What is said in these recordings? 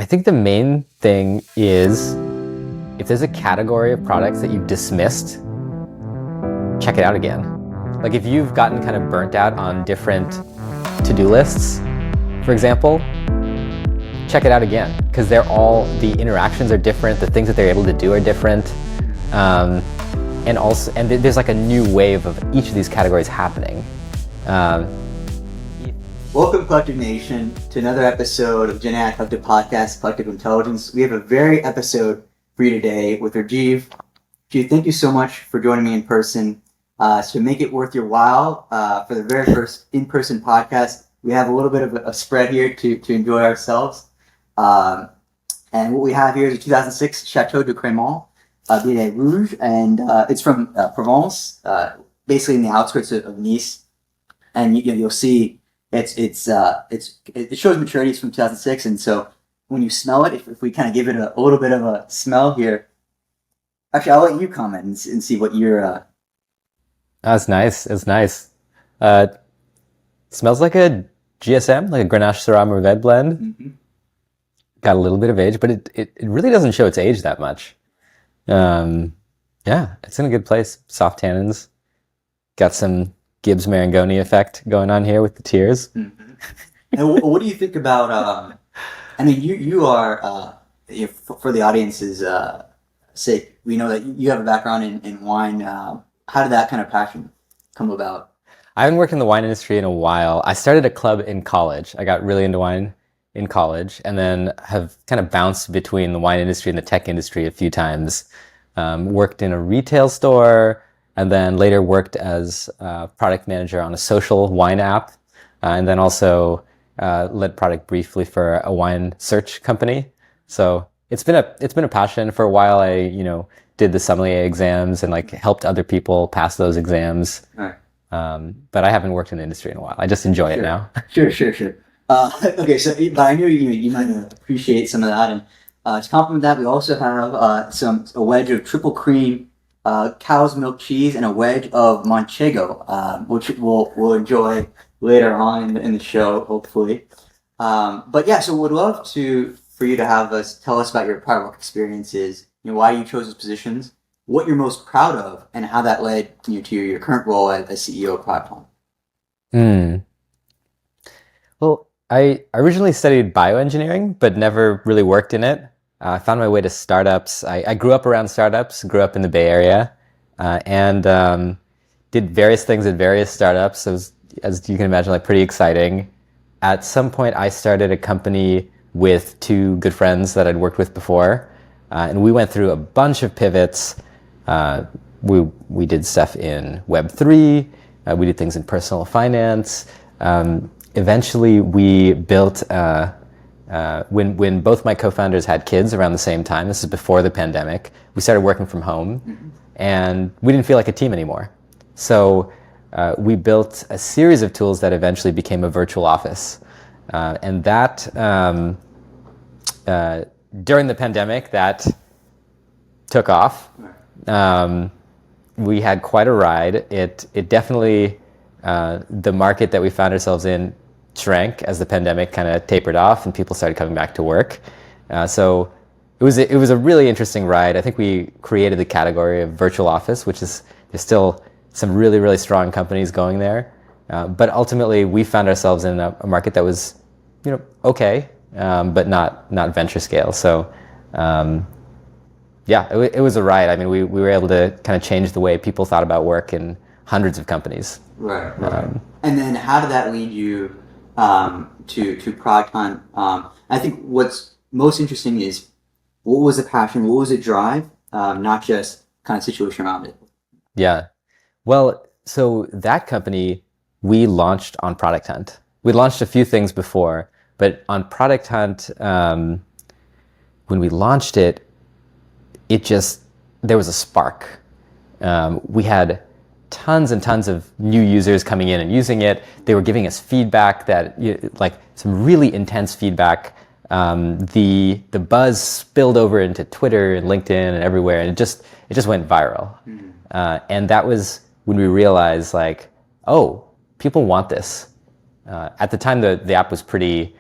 think the main thing is if there's a category of products that you've dismissed, check it out again. Like if you've gotten kind of burnt out on different to-do lists, for example, check it out again, because the interactions are different, the things that they're able to do are different. And there's like a new wave of each of these categories happening. Welcome, Collective Nation, to another episode of GenAI Collective Podcast, Collective Intelligence. We have a very episode for you today with Rajiv. Rajiv, thank you so much for joining me in person. To make it worth your while, for the very first in-person podcast, we have a little bit of a spread here to enjoy ourselves. And what we have here is a 2006 Chateau de Crémant, Bidet Rouge, and it's from Provence, basically in the outskirts of Nice. And you'll see it shows maturities from 2006, and so when you smell it, if we kind of give it a little bit of a smell here, actually I'll let you comment and see what you're. That's nice. It's nice. Smells like a GSM, like a Grenache Syrah Mourvèdre blend. Mm-hmm. Got a little bit of age, but it really doesn't show its age that much. Yeah, it's in a good place. Soft tannins. Got some Gibbs Marangoni effect going on here with the tears. Mm-hmm. And what do you think about? I mean, you are for the audience's sake. We know that you have a background in wine. How did that kind of passion come about? I haven't worked in the wine industry in a while. I started a club in college. I got really into wine in college, and then have kind of bounced between the wine industry and the tech industry a few times. Worked in a retail store, and then later worked as a product manager on a social wine app, and then also led product briefly for a wine search company. So it's been a passion. For a while, I did the sommelier exams and like helped other people pass those exams. All right. But I haven't worked in the industry in a while. I just enjoy it now. Sure. Okay, so but I knew you might appreciate some of that, and to complement that, we also have a wedge of triple cream cow's milk cheese and a wedge of manchego, which we'll enjoy later on in the show, hopefully. But yeah, so would love for you to have us tell us about your prior work experiences, why you chose those positions, what you're most proud of, and how that led to your current role as CEO of Platform. Well, I originally studied bioengineering, but never really worked in it. I found my way to startups. I grew up around startups, grew up in the Bay Area, and did various things at various startups. It was, as you can imagine, like pretty exciting. At some point, I started a company with two good friends that I'd worked with before, and we went through a bunch of pivots. We did stuff in Web3. We did things in personal finance. Eventually, we built. When both my co-founders had kids around the same time, this is before the pandemic, we started working from home, mm-hmm. and we didn't feel like a team anymore. So we built a series of tools that eventually became a virtual office. And that, during the pandemic, that took off. We had quite a ride. It definitely, the market that we found ourselves in shrank as the pandemic kind of tapered off and people started coming back to work. So it was a really interesting ride. I think we created the category of virtual office, which is, there's still some really, really strong companies going there. But ultimately we found ourselves in a market that was, okay, but not venture scale. So yeah, it was a ride. I mean, we were able to kind of change the way people thought about work in hundreds of companies. Right. And then how did that lead you to Product Hunt? I think what's most interesting is what was the passion, what was the drive, not just kind of situation around it. Yeah. Well, so that company, we launched on Product Hunt. We launched a few things before, but on Product Hunt, when we launched it, there was a spark. We had tons and tons of new users coming in and using it. They were giving us feedback like some really intense feedback. The buzz spilled over into Twitter and LinkedIn and everywhere, and it just went viral. Mm-hmm. And that was when we realized, like, oh, people want this. At the time, the app was pretty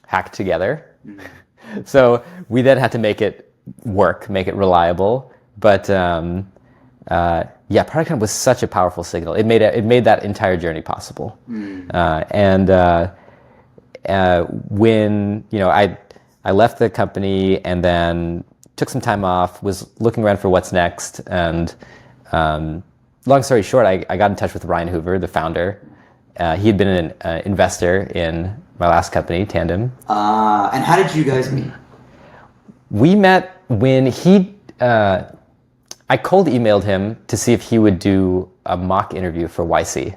hacked together. So we then had to make it work, make it reliable. But yeah, Product Hunt was such a powerful signal. It made that entire journey possible. When I left the company and then took some time off, was looking around for what's next, and long story short, I got in touch with Ryan Hoover, the founder. He had been an investor in my last company, Tandem. And how did you guys meet? We met when I cold emailed him to see if he would do a mock interview for YC.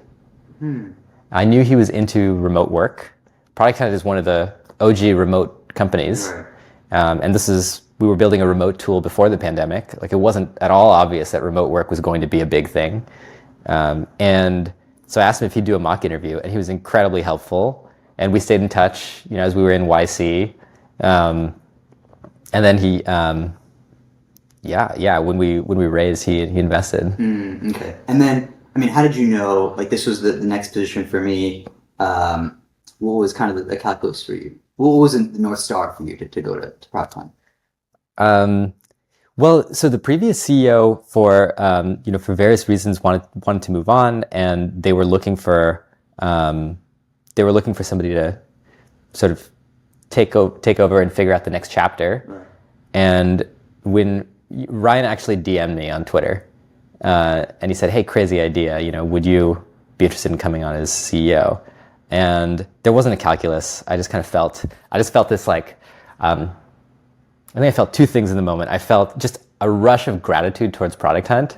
I knew he was into remote work. Product Hunt is one of the OG remote companies. Right. And we were building a remote tool before the pandemic. Like, it wasn't at all obvious that remote work was going to be a big thing. And so I asked him if he'd do a mock interview, and he was incredibly helpful. And we stayed in touch, as we were in YC. And then he, when we raised, he invested. Okay. And then, how did you know, like, this was the next position for me? What was kind of the calculus for you? What was the North Star for you to go to Product Hunt? Well, so the previous CEO, for various reasons, wanted to move on, and they were looking for somebody to sort of take over and figure out the next chapter. Right. And when Ryan actually DM'd me on Twitter, and he said, "Hey, crazy idea. Would you be interested in coming on as CEO?" And there wasn't a calculus. I just felt this, like, I think I felt two things in the moment. I felt just a rush of gratitude towards Product Hunt.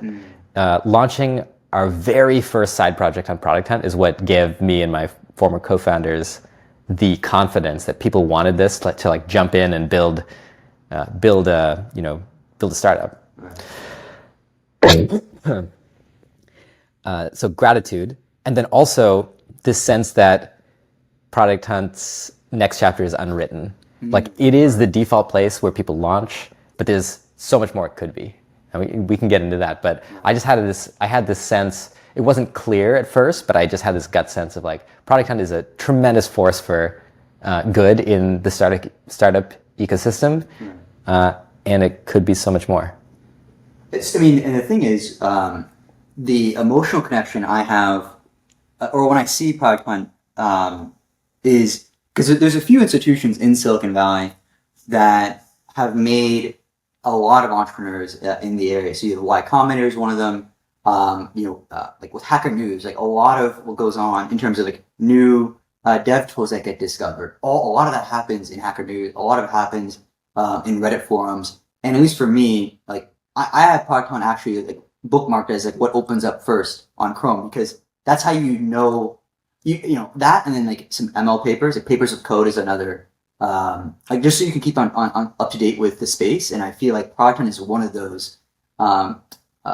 Launching our very first side project on Product Hunt is what gave me and my former co-founders the confidence that people wanted this to like jump in and build a startup. Right. So gratitude, and then also this sense that Product Hunt's next chapter is unwritten. Like, it is the default place where people launch, but there's so much more it could be. We can get into that, but I had this sense, it wasn't clear at first, but I just had this gut sense of, like, Product Hunt is a tremendous force for good in the startup ecosystem, and it could be so much more. And the thing is, the emotional connection I have, or when I see Product Hunt, is because there's a few institutions in Silicon Valley that have made a lot of entrepreneurs in the area. So you have Y Combinator is one of them. Like with Hacker News, like a lot of what goes on in terms of like new dev tools that get discovered. A lot of that happens in Hacker News. A lot of it happens in Reddit forums. And at least for me, like I have Product Hunt actually like bookmarked as like what opens up first on Chrome, because that's how you know that, and then like some ML papers, like papers of code is another, like just so you can keep on up to date with the space. And I feel like Product Hunt is one of those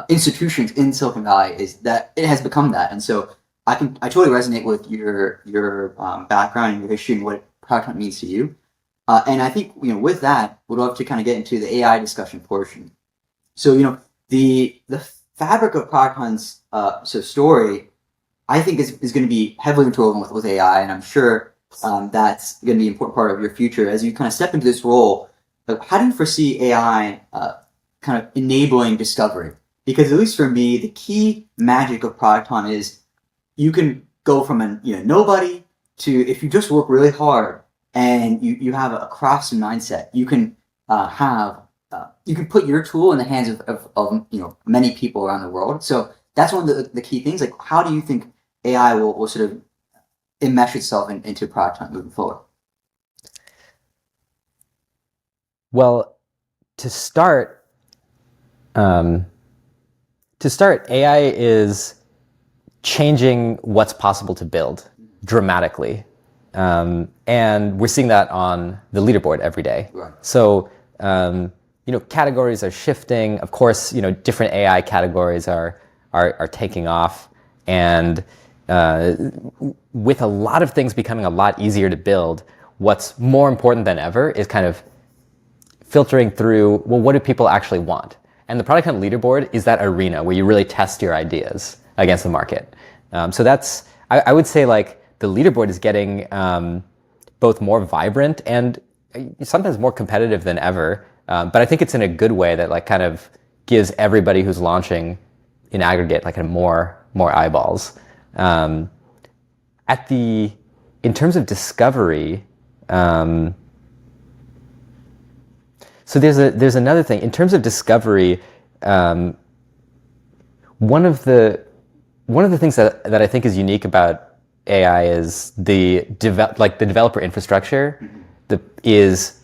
institutions in Silicon Valley, is that it has become that. And so I totally resonate with your background and your history and what Product Hunt means to you. And I think with that, we'd love to kind of get into the AI discussion portion. So the fabric of Product Hunt's story, I think is going to be heavily interwoven with AI, and I'm sure that's going to be an important part of your future as you kind of step into this role. Like, how do you foresee AI kind of enabling discovery? Because at least for me, the key magic of Product Hunt is you can go from a nobody to, if you just work really hard and you have a craftsman mindset, you can you can put your tool in the hands of many people around the world. So that's one of the key things. Like, how do you think AI will sort of enmesh itself into Product Hunt moving forward? Well, to start, AI is changing what's possible to build dramatically. And we're seeing that on the leaderboard every day. Right. So, categories are shifting. Of course, different AI categories are taking off. And with a lot of things becoming a lot easier to build, what's more important than ever is kind of filtering through, well, what do people actually want? And the Product Hunt leaderboard is that arena where you really test your ideas against the market. So that's, I would say, like, the leaderboard is getting both more vibrant and sometimes more competitive than ever. But I think it's in a good way that like kind of gives everybody who's launching in aggregate like a more eyeballs. In terms of discovery, so there's another thing in terms of discovery. One of the things that I think is unique about AI is the developer infrastructure is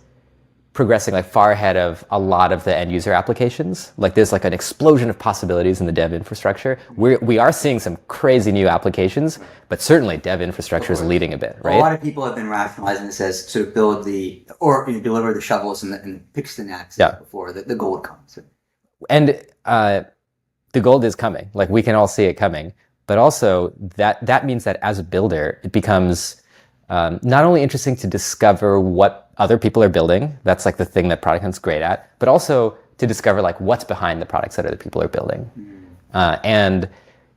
progressing like far ahead of a lot of the end user applications. Like there's like an explosion of possibilities in the dev infrastructure. We are seeing some crazy new applications, but certainly dev infrastructure is leading a bit, right? A lot of people have been rationalizing this as sort of build deliver the shovels and picks the next before the gold comes. And the gold is coming. Like we can all see it coming, but also that means that as a builder, it becomes not only interesting to discover what other people are building, that's like the thing that Product Hunt's great at, but also to discover like what's behind the products that other people are building. And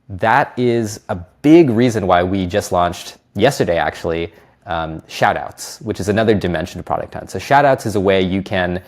that is a big reason why we just launched yesterday, actually, shoutouts, which is another dimension of Product Hunt. So shoutouts is a way you can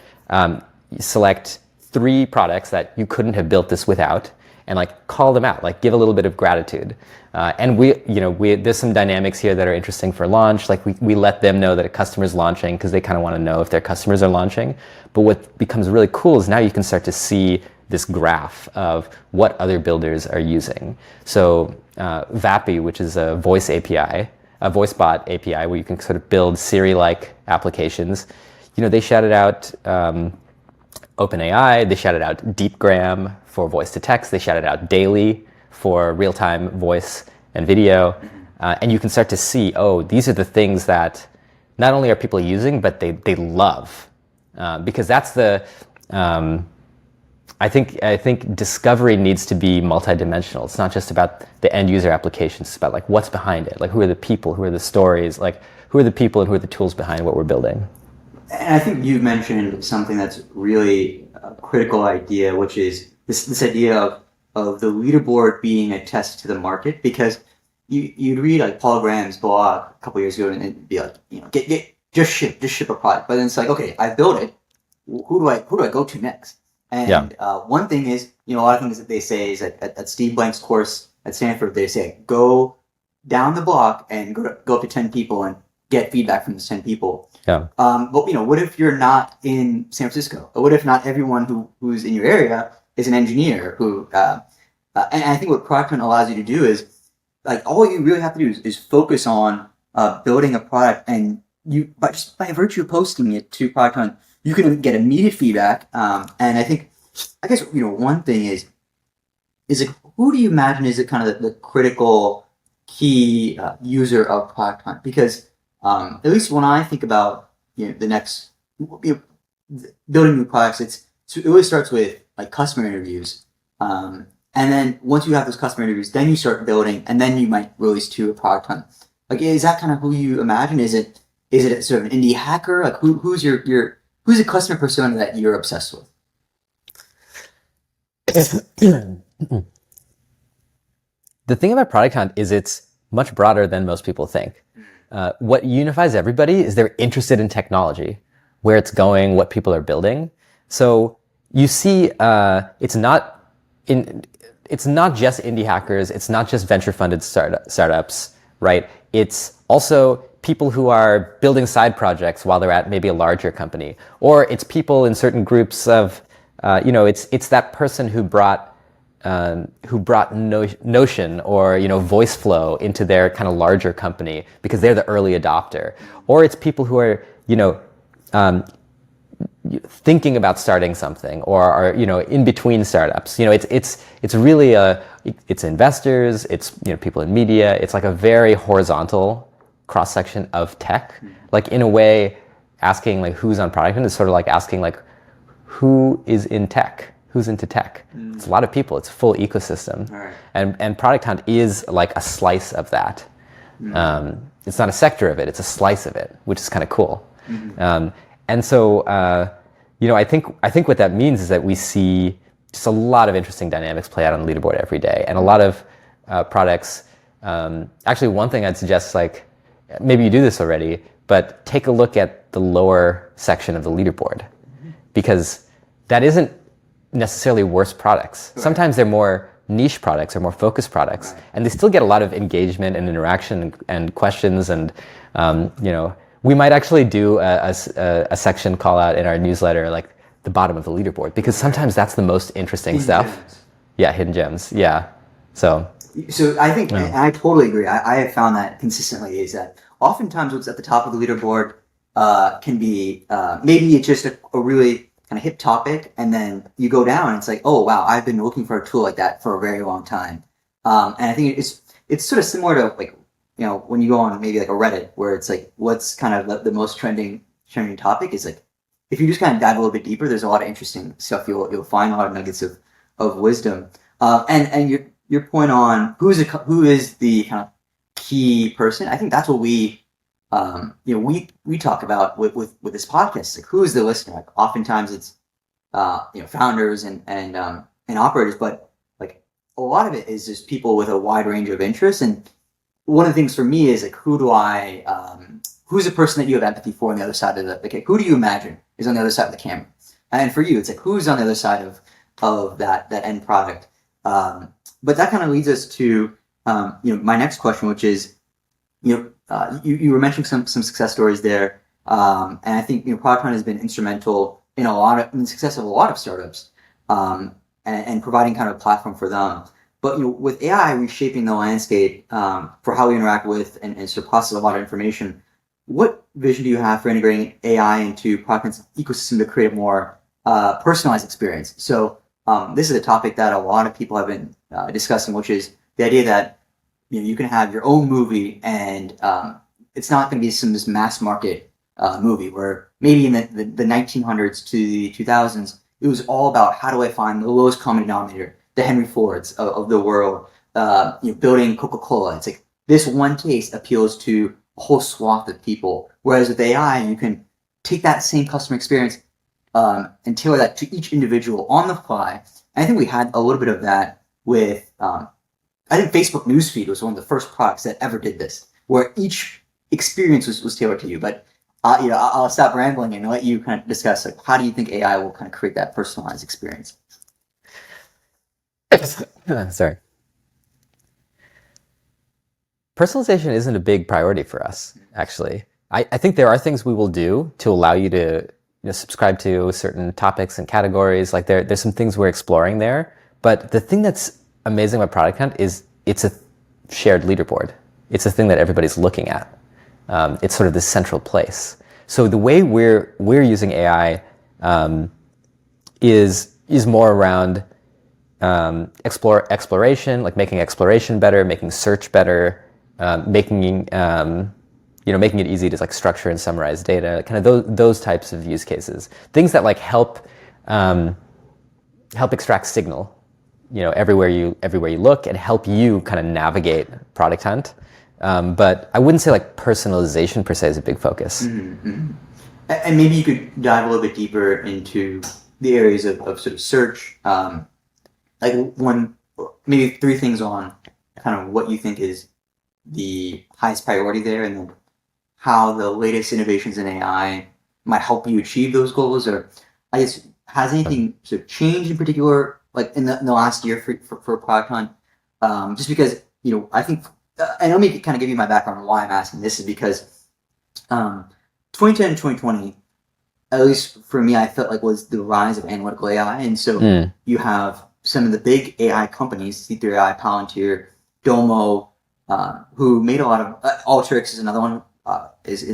select 3 products that you couldn't have built this without, and like call them out, like give a little bit of gratitude. And there's some dynamics here that are interesting for launch. Like we let them know that a customer's launching because they kind of want to know if their customers are launching. But what becomes really cool is now you can start to see this graph of what other builders are using. So Vappy, which is a voice API, a voice bot API where you can sort of build Siri-like applications. They shouted out OpenAI, they shouted out DeepGram for voice to text, they shouted out Daily for real-time voice and video. And you can start to see, these are the things that not only are people using, but they love. Because that's I think discovery needs to be multidimensional. It's not just about the end user applications, it's about like what's behind it. Like who are the people, who are the stories, like who are the people and who are the tools behind what we're building. And I think you've mentioned something that's really a critical idea, which is this idea of the leaderboard being a test to the market. Because you'd read like Paul Graham's blog a couple years ago and it'd be like, just ship a product. But then it's like, okay, I built it. Who do I go to next? And one thing is, a lot of things that they say is at Steve Blank's course at Stanford, they say go down the block and go up to 10 people and get feedback from those 10 people. Yeah. But what if you're not in San Francisco? Or what if not everyone who's in your area is an engineer who? And I think what Product Hunt allows you to do is like all you really have to do is focus on building a product, and just by virtue of posting it to Product Hunt, you can get immediate feedback. And I guess one thing is it, who do you imagine is kind of the critical key user of Product Hunt? Because at least when I think about the next building new products, it really starts with like customer interviews, and then once you have those customer interviews, then you start building, and then you might release to a Product Hunt. Like, is that kind of who you imagine? Is it sort of an indie hacker? Like who's the customer persona that you're obsessed with? The thing about Product Hunt is it's much broader than most people think. What unifies everybody is they're interested in technology, where it's going, what people are building. So you see, it's not just indie hackers, it's not just venture-funded startups, right? It's also people who are building side projects while they're at maybe a larger company, or it's people in certain groups of, it's that person who brought Notion or voice flow into their kind of larger company because they're the early adopter, or it's people who are thinking about starting something or are in between startups. It's really it's investors, it's people in media. It's like a very horizontal cross section of tech. Like in a way, asking like who's on Product Hunt is sort of like asking like who is in tech. Who's into tech? It's a lot of people. It's a full ecosystem. Right. And Product Hunt is like a slice of that. It's not a sector of it, it's a slice of it, which is kind of cool. And so, I think what that means is that we see just a lot of interesting dynamics play out on the leaderboard every day. And a lot of products, actually one thing I'd suggest, like maybe you do this already, but take a look at the lower section of the leaderboard, because that isn't necessarily worse products. Right. Sometimes they're more niche products or more focused products, Right. and they still get a lot of engagement and interaction and questions. And we might actually do a section call out in our newsletter, like the bottom of the leaderboard, because sometimes that's the most interesting Hidden stuff. gems. Yeah, hidden gems. Yeah. So I think, and I totally agree. I have found that consistently is that oftentimes what's at the top of the leaderboard can be maybe it's just a really kind of hip topic, and then you go down and it's like, oh wow, I've been looking for a tool like that for a very long time. And I think it's sort of similar to like when you go on maybe like a Reddit where it's like what's kind of the most trending topic is like if you just kind of dive a little bit deeper, there's a lot of interesting stuff you'll find, a lot of nuggets of wisdom. And your point on who is the kind of key person, I think that's what we talk about with this podcast. Like who is the listener? Like oftentimes it's founders and operators, but like a lot of it is just people with a wide range of interests. And one of the things for me is like who's the person that you have empathy for on the other side of the who do you imagine is on the other side of the camera? And for you, it's like who's on the other side of that end product. But that kind of leads us to my next question, which is you were mentioning some success stories there, and I think Product Hunt has been instrumental in the success of a lot of startups, and providing kind of a platform for them. But with AI reshaping the landscape for how we interact with and sort of process a lot of information, what vision do you have for integrating AI into Product Hunt's ecosystem to create a more personalized experience? So this is a topic that a lot of people have been discussing, which is the idea that you can have your own movie, and it's not going to be this mass market movie where maybe in the 1900s to the 2000s, it was all about how do I find the lowest common denominator, the Henry Fords of the world, building Coca-Cola. It's like this one taste appeals to a whole swath of people. Whereas with AI, you can take that same customer experience and tailor that to each individual on the fly. And I think we had a little bit of that with, I think Facebook Newsfeed was one of the first products that ever did this, where each experience was tailored to you. But I'll stop rambling and let you kind of discuss like how do you think AI will kind of create that personalized experience? Sorry. Personalization isn't a big priority for us, actually. I think there are things we will do to allow you to subscribe to certain topics and categories. Like there's some things we're exploring there. But the thing that's amazing about Product Hunt is it's a shared leaderboard. It's a thing that everybody's looking at. It's sort of this central place. So the way we're using AI is more around exploration, like making exploration better, making search better, making it easy to like structure and summarize data, kind of those types of use cases. Things that like help extract signal, everywhere you look, and help you kind of navigate Product Hunt. But I wouldn't say like personalization per se is a big focus. Mm-hmm. And maybe you could dive a little bit deeper into the areas of sort of search, like maybe three things on kind of what you think is the highest priority there, and then how the latest innovations in AI might help you achieve those goals. Or I guess, has anything sort of changed in particular, like in the last year for Product Hunt? Just because, I think, and let me kind of give you my background on why I'm asking this is because 2010 and 2020, at least for me, I felt like was the rise of analytical AI. And so you have some of the big AI companies, C3AI, Palantir, Domo, who made a lot of, Alteryx is another one,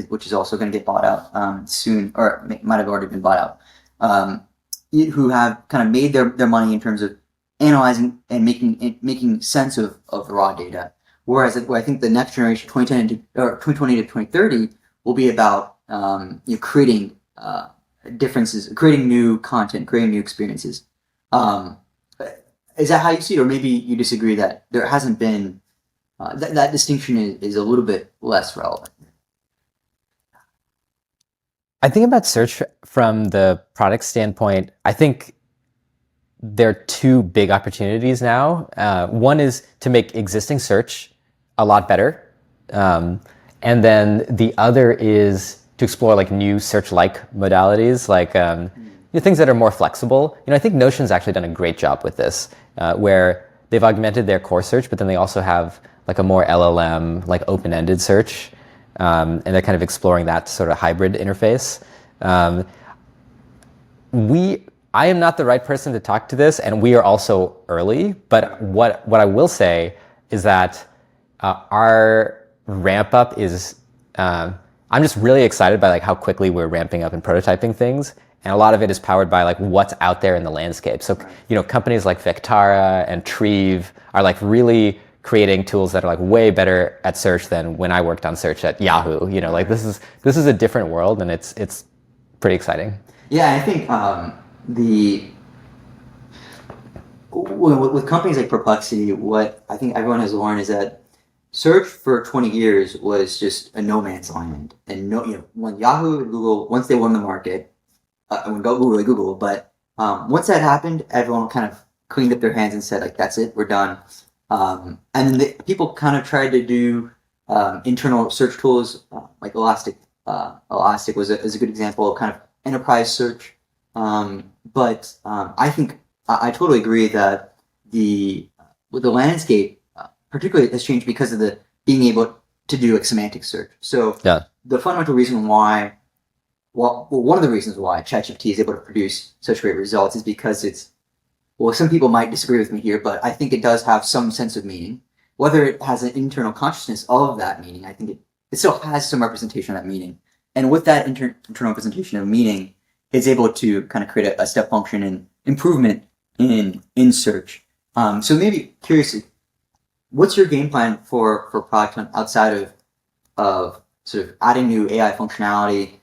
which is also going to get bought out soon, or might have already been bought out, who have kind of made their money in terms of analyzing and making sense of the raw data. Whereas I think the next generation, 2020 to 2030, will be about creating differences, creating new content, creating new experiences. Is that how you see it, or maybe you disagree that there hasn't been that distinction is a little bit less relevant? I think about search from the product standpoint. I think there are two big opportunities now. One is to make existing search a lot better. And then the other is to explore like new search-like modalities, like things that are more flexible. I think Notion's actually done a great job with this, where they've augmented their core search, but then they also have like a more LLM, like open-ended search, and they're kind of exploring that sort of hybrid interface. I am not the right person to talk to this, and we are also early. But what I will say is that our ramp up is. I'm just really excited by like how quickly we're ramping up and prototyping things, and a lot of it is powered by like what's out there in the landscape. So companies like Vectara and Treve are like really creating tools that are like way better at search than when I worked on search at Yahoo. Like this is a different world, and it's pretty exciting. Yeah, I think with companies like Perplexity, what I think everyone has learned is that search for 20 years was just a no man's land, and when Yahoo and Google, once they won the market, when Google really Google, but once that happened, everyone kind of cleaned up their hands and said like, that's it, we're done. And then people kind of tried to do internal search tools like Elastic. Elastic is a good example of kind of enterprise search. But I think I totally agree that with the landscape, particularly has changed because of the being able to do like semantic search. So the fundamental reason why, one of the reasons why ChatGPT is able to produce such great results is because some people might disagree with me here, but I think it does have some sense of meaning. Whether it has an internal consciousness of that meaning, I think it still has some representation of that meaning. And with that internal representation of meaning, it's able to kind of create a step function and improvement in search. So maybe curiously, what's your game plan for product hunt outside of sort of adding new AI functionality?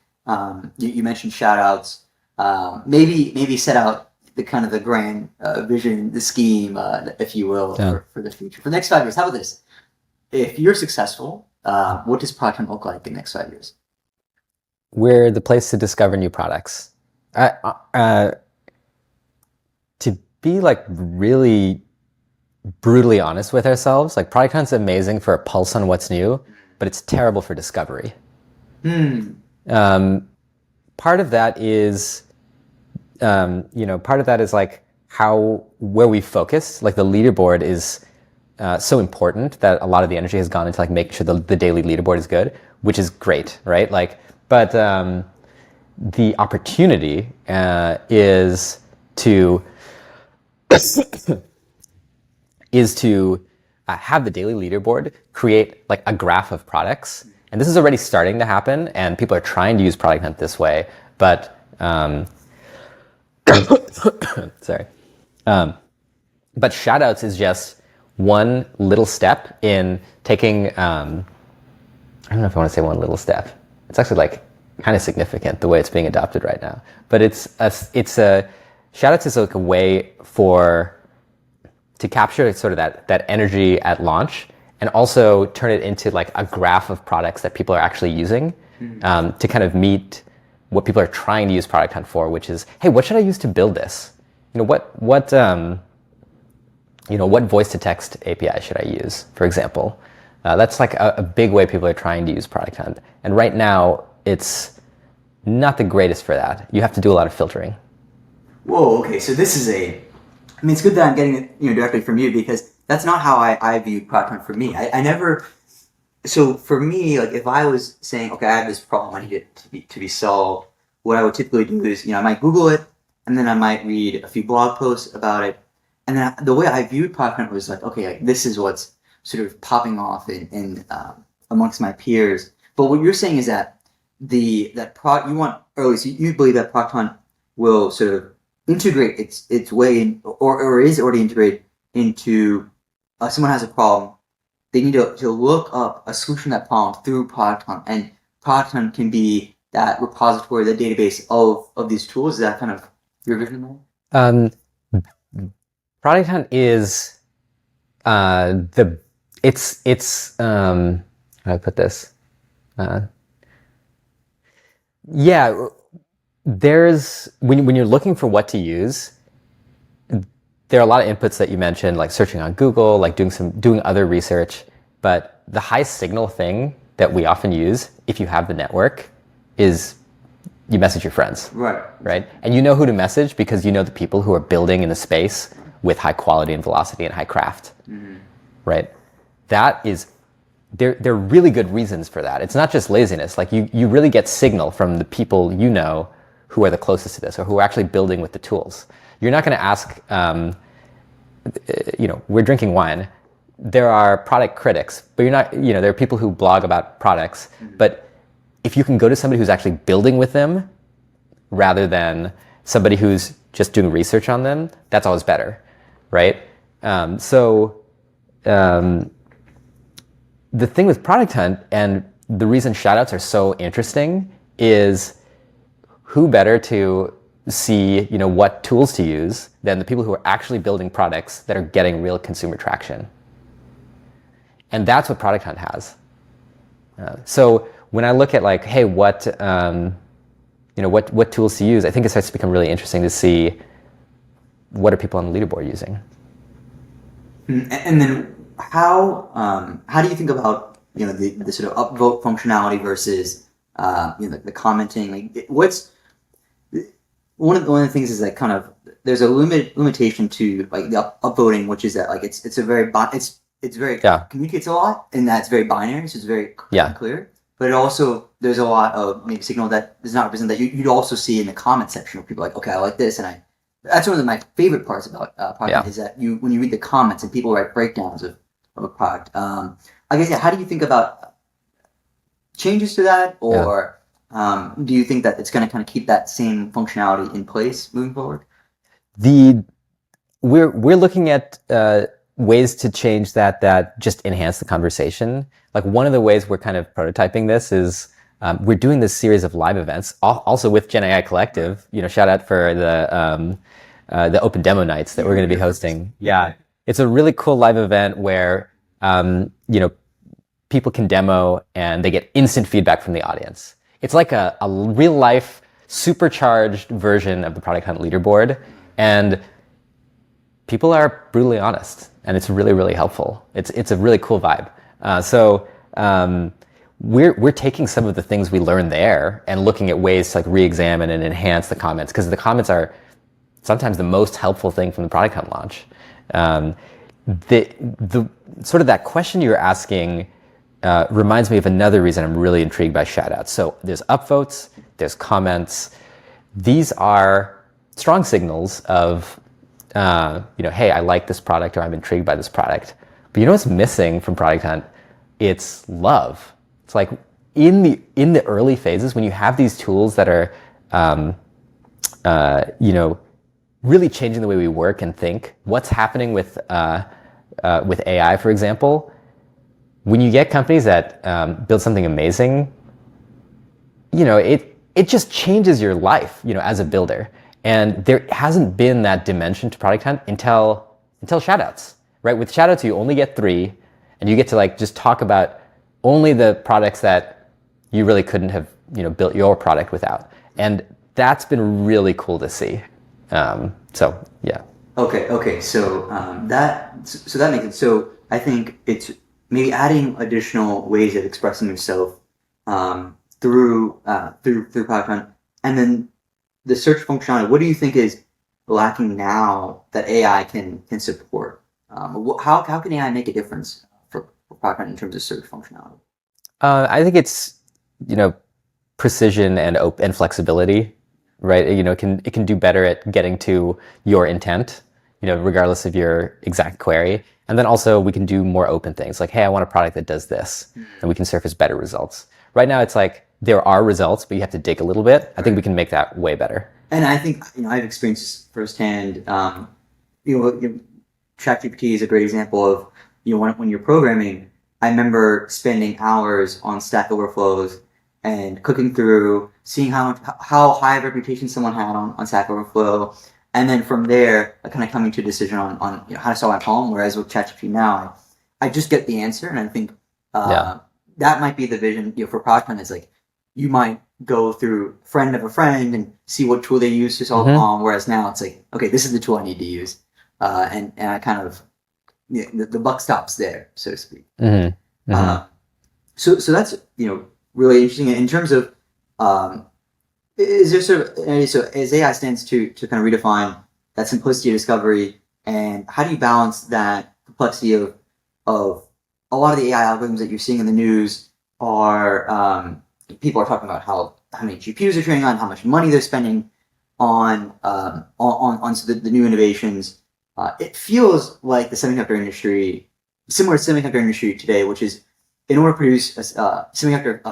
You mentioned shoutouts. Maybe set out the grand vision, the scheme, if you will, for the future. For the next 5 years, how about this? If you're successful, what does product hunt look like in the next 5 years? We're the place to discover new products. To be like really brutally honest with ourselves, like Product Hunt's amazing for a pulse on what's new, but it's terrible for discovery. Part of that is, like where we focus. Like the leaderboard is so important that a lot of the energy has gone into like making sure the daily leaderboard is good, which is great, right? But the opportunity is to have the daily leaderboard create like a graph of products, and this is already starting to happen, and people are trying to use Product Hunt this way. But sorry, but shoutouts is just one little step in taking. I don't know if I want to say one little step. It's actually like kind of significant the way it's being adopted right now. But it's a shoutouts is like a way to capture sort of that energy at launch, and also turn it into like a graph of products that people are actually using, to kind of meet what people are trying to use Product Hunt for, which is, hey, what should I use to build this? What voice to text API should I use, for example? That's like a big way people are trying to use Product Hunt. And right now, it's not the greatest for that. You have to do a lot of filtering. Whoa, okay, so this is it's good that I'm getting it directly from you, because that's not how I view Product Hunt for me. I never, so for me, like if I was saying, okay, I have this problem, I need it to be solved, what I would typically do is, I might Google it, and then I might read a few blog posts about it. And then the way I viewed Product Hunt was like, okay, like this is what's sort of popping off in amongst my peers. But what you're saying is that you believe that Product Hunt will sort of integrate its way in, or is already integrated into someone has a problem. They need to look up a solution to that problem through Product Hunt, and Product Hunt can be that repository, the database of these tools. Is that kind of your vision there? Product Hunt is how do I put this? There's when you're looking for what to use, there are a lot of inputs that you mentioned, like searching on Google, like doing other research. But the high signal thing that we often use if you have the network is you message your friends. Right? And you know who to message because you know the people who are building in the space with high quality and velocity and high craft. Right? That is, there are really good reasons for that. It's not just laziness. Like you really get signal from the people you know who are the closest to this or who are actually building with the tools. You're not going to ask, we're drinking wine. There are product critics, but you're not, there are people who blog about products, but if you can go to somebody who's actually building with them rather than somebody who's just doing research on them, that's always better, right? The thing with Product Hunt and the reason shoutouts are so interesting is who better to see, what tools to use than the people who are actually building products that are getting real consumer traction. And that's what Product Hunt has. So when I look at like, hey, what tools to use, I think it starts to become really interesting to see what are people on the leaderboard using. And then how do you think about the sort of upvote functionality versus the commenting? Like what's one of the things is that kind of there's a limitation to like the upvoting, which is that like it's very communicates a lot and that's very binary, so it's very clear. But it also there's a lot of maybe signal that does not represent that you'd also see in the comment section where people are like, okay, I like this, and that's one of my favorite parts about product is that when you read the comments and people write breakdowns of a product. I guess how do you think about changes to that, or do you think that it's going to kind of keep that same functionality in place moving forward? We're looking at ways to change that just enhance the conversation. Like one of the ways we're kind of prototyping this is we're doing this series of live events, also with GenAI Collective. Shout out for the open demo nights that we're going to be hosting. Yeah, it's a really cool live event where people can demo and they get instant feedback from the audience. It's like a real life supercharged version of the Product Hunt leaderboard, and people are brutally honest, and it's really, really helpful. It's a really cool vibe. We're taking some of the things we learned there and looking at ways to like re-examine and enhance the comments, because the comments are sometimes the most helpful thing from the Product Hunt launch. The sort of that question you're asking reminds me of another reason I'm really intrigued by shoutouts. So there's upvotes, there's comments. These are strong signals of, hey, I like this product or I'm intrigued by this product. But what's missing from Product Hunt? It's love. It's like in the early phases when you have these tools that are, really changing the way we work and think. What's happening with AI, for example? When you get companies that build something amazing, it just changes your life, as a builder. And there hasn't been that dimension to Product Hunt until shoutouts, right? With shoutouts, you only get 3, and you get to like just talk about only the products that you really couldn't have, built your product without. And that's been really cool to see. Yeah. Okay. So that makes it. So I think it's maybe adding additional ways of expressing yourself through Product Hunt, and then the search functionality. What do you think is lacking now that AI can support? How can AI make a difference for Product Hunt in terms of search functionality? I think it's precision and flexibility. Right, it can do better at getting to your intent, regardless of your exact query. And then also we can do more open things like, hey, I want a product that does this, and we can surface better results. Right now, it's like there are results, but you have to dig a little bit. I think we can make that way better. And I think I've experienced this firsthand. ChatGPT is a great example of when you're programming. I remember spending hours on Stack Overflows and clicking through, seeing how high a reputation someone had on Stack Overflow, and then from there, kind of coming to a decision on how to solve my problem. Whereas with ChatGPT now, I just get the answer, and I think that might be the vision for Product Hunt. Is like you might go through friend of a friend and see what tool they use to solve a problem. Whereas now it's like, okay, this is the tool I need to use, and I kind of the buck stops there, so to speak. So that's really interesting in terms of is there sort of so as AI stands to kind of redefine that simplicity of discovery, and how do you balance that complexity of a lot of the AI algorithms that you're seeing in the news are people are talking about how many GPUs they're training on, how much money they're spending on the new innovations. It feels like the semiconductor industry, similar to the semiconductor industry today, which is in order to produce a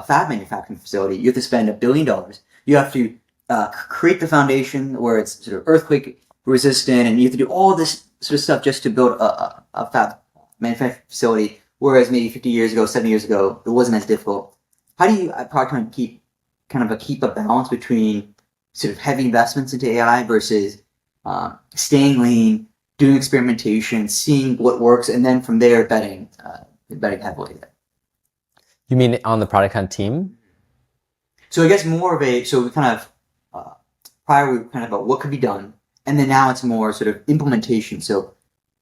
fab manufacturing facility, you have to spend $1 billion. You have to create the foundation where it's sort of earthquake resistant, and you have to do all this sort of stuff just to build a fab manufacturing facility. Whereas maybe 50 years ago, 70 years ago, it wasn't as difficult. How do you probably keep a balance between sort of heavy investments into AI versus staying lean, doing experimentation, seeing what works, and then from there betting heavily? You mean on the Product Hunt team? So I guess more of so we kind of prior we were kind of about what could be done, and then now it's more sort of implementation. So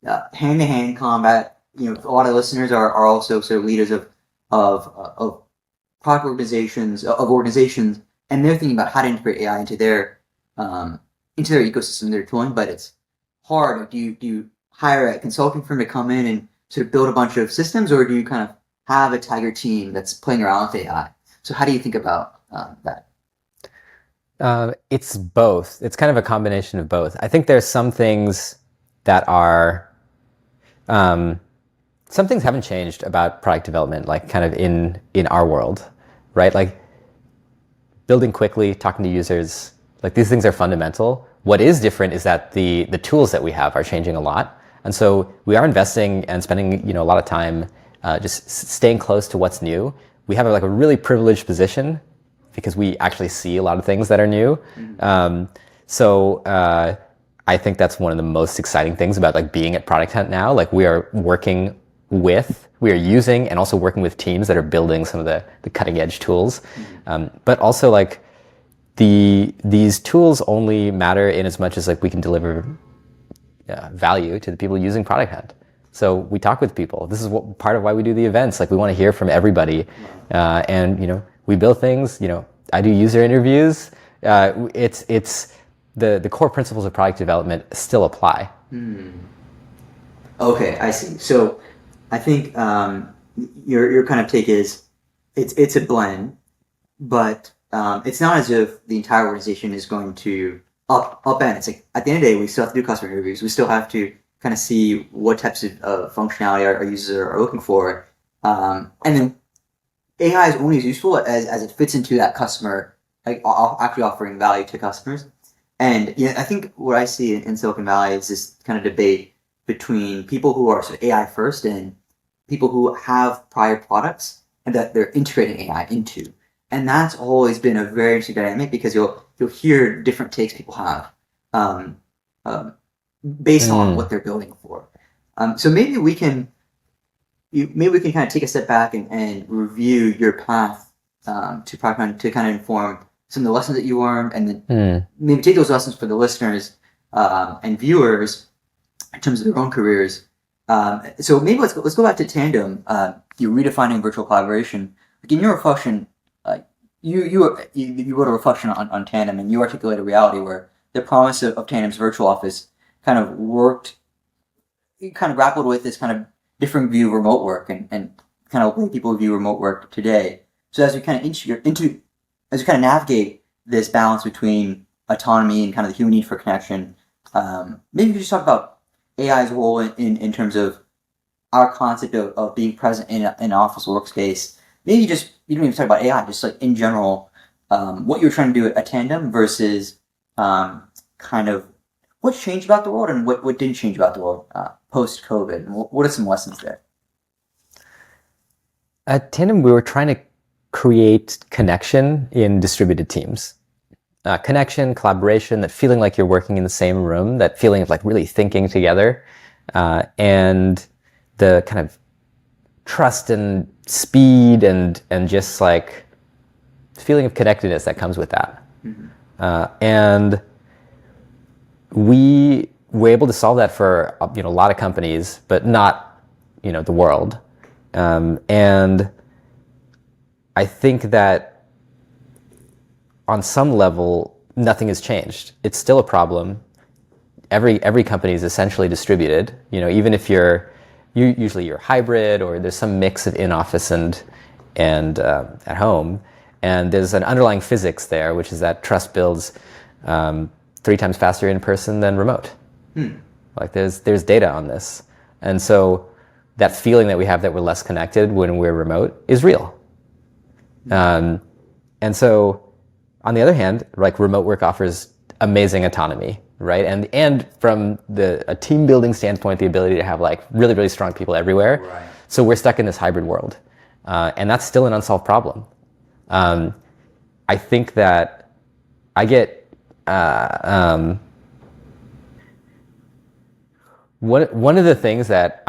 hand-to-hand combat. A lot of listeners are also sort of leaders of product organizations, and they're thinking about how to integrate AI into their ecosystem, their tooling. But it's hard. Do you hire a consulting firm to come in and sort of build a bunch of systems, or do you kind of have a tiger team that's playing around with AI? So how do you think about that? It's both. It's kind of a combination of both. I think there's some things that are, some things haven't changed about product development, like kind of in our world, right? Like building quickly, talking to users, like these things are fundamental. What is different is that the tools that we have are changing a lot. And so we are investing and spending, a lot of time just staying close to what's new. We have a really privileged position because we actually see a lot of things that are new. So I think that's one of the most exciting things about being at Product Hunt now. We are using and also working with teams that are building some of the cutting edge tools. But also these tools only matter in as much as we can deliver value to the people using Product Hunt. So we talk with people. This is part of why we do the events. We want to hear from everybody. And we build things. I do user interviews. It's the core principles of product development still apply. Okay, I see. So I think your kind of take is it's a blend, but it's not as if the entire organization is going to upend. It's at the end of the day, we still have to do customer interviews. We still have to kind of see what types of functionality our users are looking for, and then AI is only as useful as it fits into that customer, actually offering value to customers. And I think what I see in Silicon Valley is this kind of debate between people who are sort of AI first and people who have prior products and that they're integrating AI into. And that's always been a very interesting dynamic because you'll hear different takes people have based on what they're building for. So maybe we can kind of take a step back and review your path to kind of inform some of the lessons that you learned, and then maybe take those lessons for the listeners and viewers in terms of their own careers. So maybe let's go back to Tandem. You're redefining virtual collaboration. In your reflection, you wrote a reflection on Tandem, and you articulate a reality where the promise of Tandem's virtual office kind of grappled with this kind of different view of remote work and kind of way people view remote work today. So as we kind of navigate this balance between autonomy and kind of the human need for connection, maybe you could just talk about AI's role in terms of our concept of being present in an office workspace. Maybe just, you don't even talk about AI, just in general, what you're trying to do at Tandem versus kind of what's changed about the world and what didn't change about the world post-COVID. What are some lessons there? At Tandem, we were trying to create connection in distributed teams. Connection, collaboration, that feeling like you're working in the same room, that feeling of really thinking together, and the kind of trust and speed and just feeling of connectedness that comes with that. And we were able to solve that for a lot of companies, but not the world. And I think that on some level, nothing has changed. It's still a problem. Every company is essentially distributed. Even if usually you're hybrid or there's some mix of in office and at home, and there's an underlying physics there, which is that trust builds 3 times faster in person than remote. Like there's data on this, and so that feeling that we have that we're less connected when we're remote is real. And so, on the other hand, like remote work offers amazing autonomy, right? And from a team building standpoint, the ability to have like really, really strong people everywhere. Right. So we're stuck in this hybrid world, and that's still an unsolved problem. I think that I get one of the things that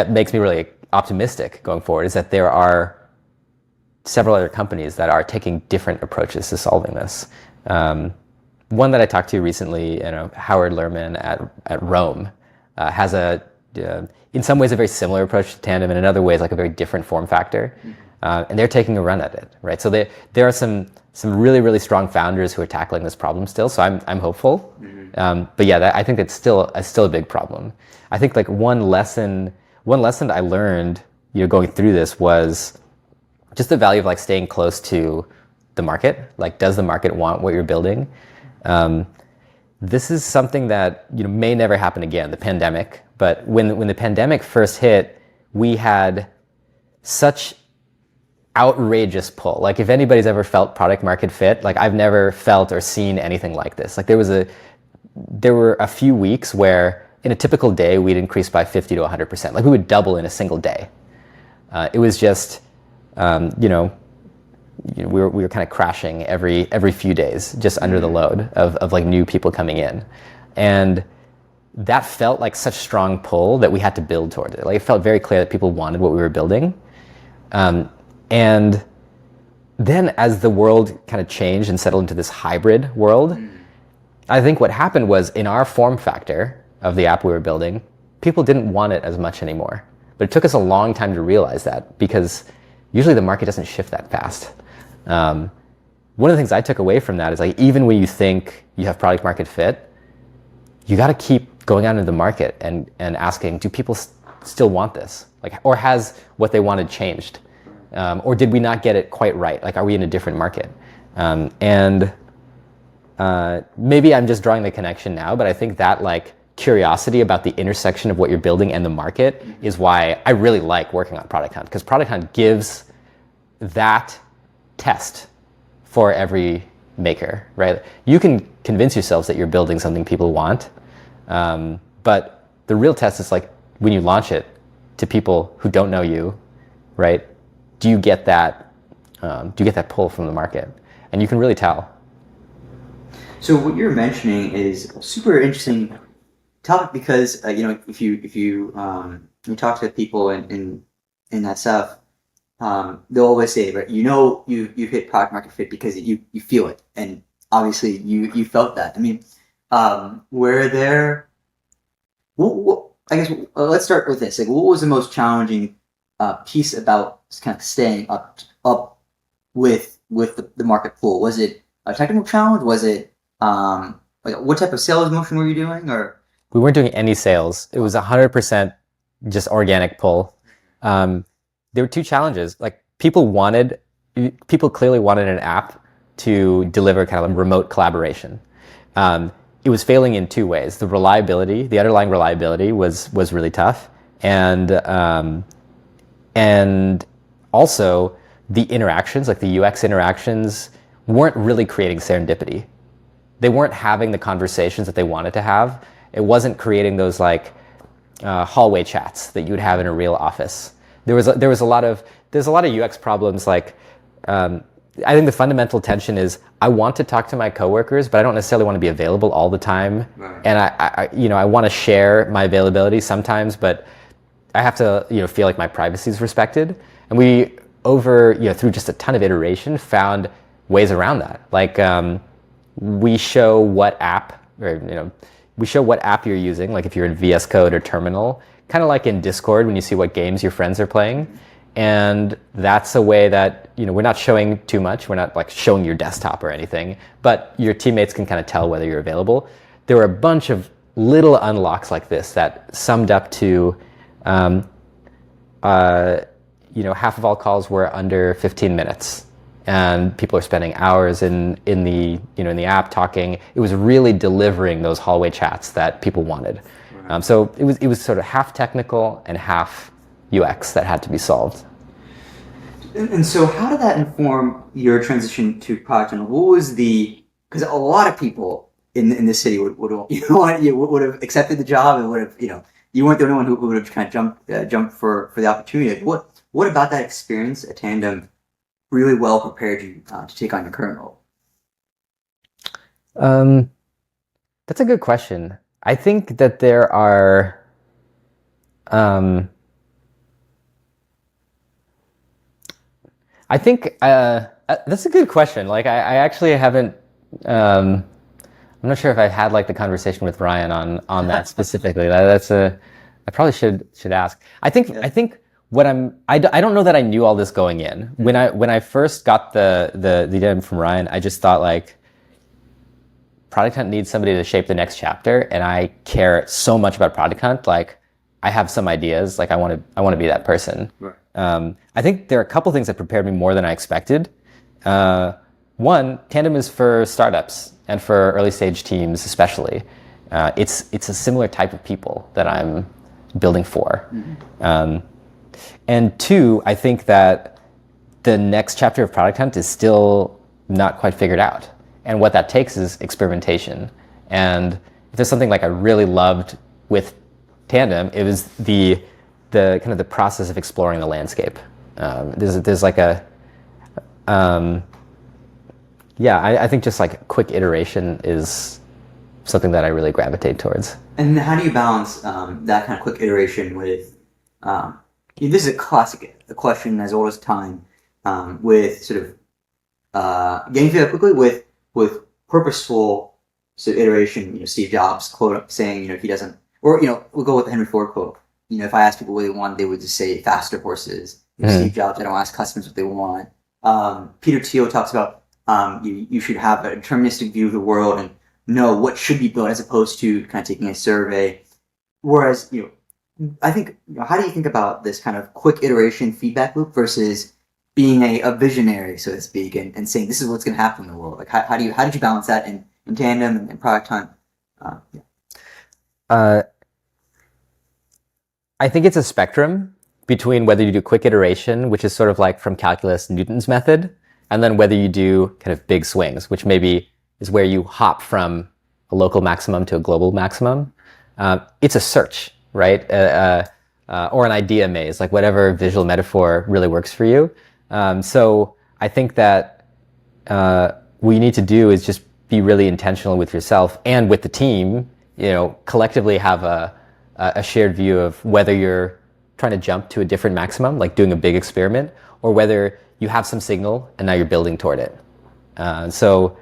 makes me really optimistic going forward is that there are several other companies that are taking different approaches to solving this. One that I talked to recently, Howard Lerman at Rome, has in some ways a very similar approach to Tandem, and in other ways like a very different form factor. And they're taking a run at it, right? So there are some really, really strong founders who are tackling this problem still. So I'm hopeful. But yeah, I think it's still a big problem. I think like one lesson I learned, going through this was just the value of like staying close to the market. Like, does the market want what you're building? This is something that may never happen again, the pandemic. But when the pandemic first hit, we had such outrageous pull. Like, if anybody's ever felt product market fit, like I've never felt or seen anything like this. Like there were a few weeks where in a typical day we'd increase by 50 to 100%. Like we would double in a single day. It was just we were kind of crashing every few days just under the load of like new people coming in, and that felt like such strong pull that we had to build toward it. Like it felt very clear that people wanted what we were building, and then as the world kind of changed and settled into this hybrid world, I think what happened was in our form factor of the app we were building, people didn't want it as much anymore. But it took us a long time to realize that, because usually the market doesn't shift that fast. One of the things I took away from that is like, even when you think you have product market fit, you got to keep going out into the market and asking, do people still want this? Like, or has what they wanted changed? Or did we not get it quite right? Like, are we in a different market? Maybe I'm just drawing the connection now, but I think that like curiosity about the intersection of what you're building and the market is why I really like working on Product Hunt, because Product Hunt gives that test for every maker, right? You can convince yourselves that you're building something people want, but the real test is like when you launch it to people who don't know you, right? Do you get that pull from the market? And you can really tell. So what you're mentioning is a super interesting topic, because if you talk to people in that stuff, they'll always say, right, you hit product market fit because you feel it, and obviously you felt that. I mean, were there? I guess let's start with this. Like, what was the most challenging piece about kind of staying up with the market pool? Was it a technical challenge? Was it like what type of sales motion were you doing? Or we weren't doing any sales. It was 100% just organic pull. There were 2 challenges. Like people clearly wanted an app to deliver kind of remote collaboration. It was failing in 2 ways. The underlying reliability was really tough, and also the interactions, like the UX interactions, weren't really creating serendipity. They weren't having the conversations that they wanted to have. It wasn't creating those like hallway chats that you would have in a real office. There's a lot of UX problems. Like I think the fundamental tension is I want to talk to my coworkers, but I don't necessarily want to be available all the time. Right. And I want to share my availability sometimes, but I have to feel like my privacy is respected. And we through just a ton of iteration found ways around that. Like we show what app you're using, like if you're in VS Code or Terminal, kind of like in Discord when you see what games your friends are playing. And that's a way that, we're not showing too much. We're not like showing your desktop or anything, but your teammates can kind of tell whether you're available. There were a bunch of little unlocks like this that summed up to, half of all calls were under 15 minutes. And people are spending hours in the app talking. It was really delivering those hallway chats that people wanted. Right. So it was sort of half technical and half UX that had to be solved. And so how did that inform your transition to product? And what was because a lot of people in the city would have accepted the job and would have, you weren't the only one who would have kind of jumped for the opportunity. What about that experience at Tandem really well prepared you to take on your current role? That's a good question. I think that there are, I think that's a good question. Like I actually haven't. I'm not sure if I've had like the conversation with Ryan on that specifically. I probably should ask. I think what I don't know that I knew all this going in. When I first got the DM from Ryan, I just thought like, Product Hunt needs somebody to shape the next chapter, and I care so much about Product Hunt. Like, I have some ideas. Like, I want to be that person. Right. I think there are a couple things that prepared me more than I expected. One, Tandem is for startups and for early stage teams, especially. It's a similar type of people that I'm building for. Mm-hmm. And two, I think that the next chapter of Product Hunt is still not quite figured out. And what that takes is experimentation. And if there's something like I really loved with Tandem, it was the kind of the process of exploring the landscape. There's like I think just like quick iteration is something that I really gravitate towards. And how do you balance that kind of quick iteration with, this is a question as old as time, with sort of getting feedback quickly with purposeful sort of iteration. Steve Jobs quote saying, he doesn't, or we'll go with the Henry Ford quote. If I asked people what they want, they would just say faster horses. Steve Jobs, I don't ask customers what they want. Peter Thiel talks about you should have a deterministic view of the world and know what should be built as opposed to kind of taking a survey. Whereas, I think, how do you think about this kind of quick iteration feedback loop versus being a visionary, so to speak, and saying this is what's going to happen in the world? Like, how did you balance that in Tandem and Product Hunt? I think it's a spectrum between whether you do quick iteration, which is sort of like from calculus, Newton's method, and then whether you do kind of big swings, which maybe is where you hop from a local maximum to a global maximum. It's a search, right? Or an idea maze, like whatever visual metaphor really works for you. So I think that what you need to do is just be really intentional with yourself and with the team, collectively have a shared view of whether you're trying to jump to a different maximum, like doing a big experiment, or whether you have some signal and now you're building toward it. So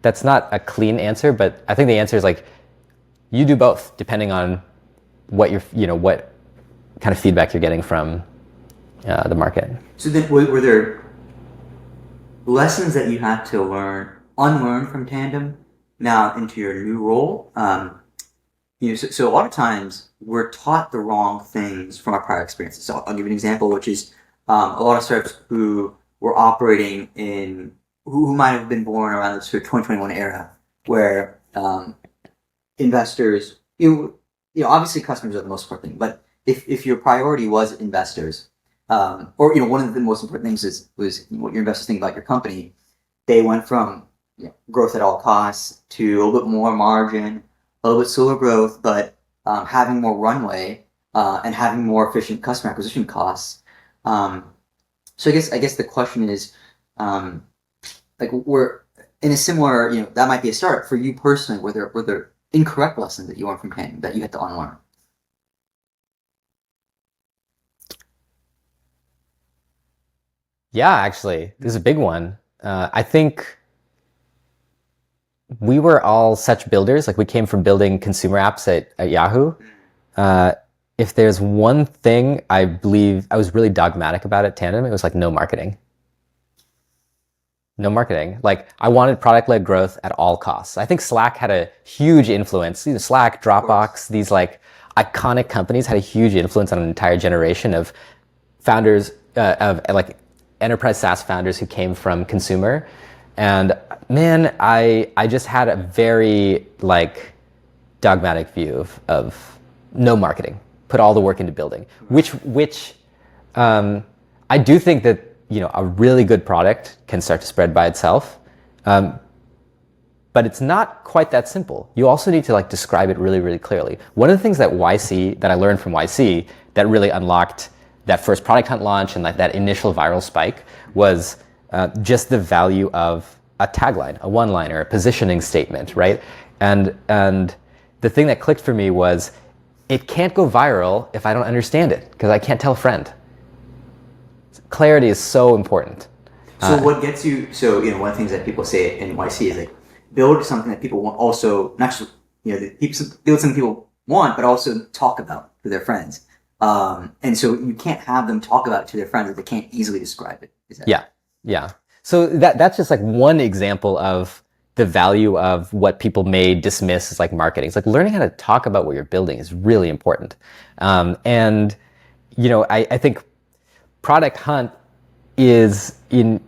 that's not a clean answer, but I think the answer is like, you do both depending on what what kind of feedback you're getting from the market. So then were there lessons that you had to unlearn from Tandem now into your new role? So a lot of times we're taught the wrong things from our prior experiences. So I'll give you an example, which is a lot of startups who were operating who might have been born around the sort of 2021 era, where investors, obviously customers are the most important thing, but if your priority was investors, or one of the most important things was what your investors think about your company, they went from growth at all costs to a little bit more margin, a little bit slower growth, but having more runway and having more efficient customer acquisition costs. So I guess the question is, we're in a similar, that might be a start for you personally. Were there incorrect lessons that you learned from Tandem that you had to unlearn? Yeah, actually, this is a big one. I think we were all such builders. Like, we came from building consumer apps at Yahoo. if there's one thing I believe I was really dogmatic about at Tandem, it was like no marketing. No marketing. Like I wanted product-led growth at all costs. I think Slack had a huge influence. Slack, Dropbox, these like iconic companies had a huge influence on an entire generation of founders, of like enterprise SaaS founders who came from consumer. And man, I just had a very like dogmatic view of no marketing. Put all the work into building, which I do think that a really good product can start to spread by itself, but it's not quite that simple. You also need to like describe it really, really clearly. One of the things that I learned from YC that really unlocked that first product hunt launch and like that initial viral spike was just the value of a tagline, a one-liner, a positioning statement, right? And the thing that clicked for me was it can't go viral if I don't understand it because I can't tell a friend. Clarity is so important. So what gets you? So one of the things that people say in YC is like build something that people want. Also, not just build something people want, but also talk about to their friends. And so you can't have them talk about it to their friends if they can't easily describe it. Yeah. So that's just like one example of the value of what people may dismiss as like marketing. It's like learning how to talk about what you're building is really important. And I think Product Hunt is in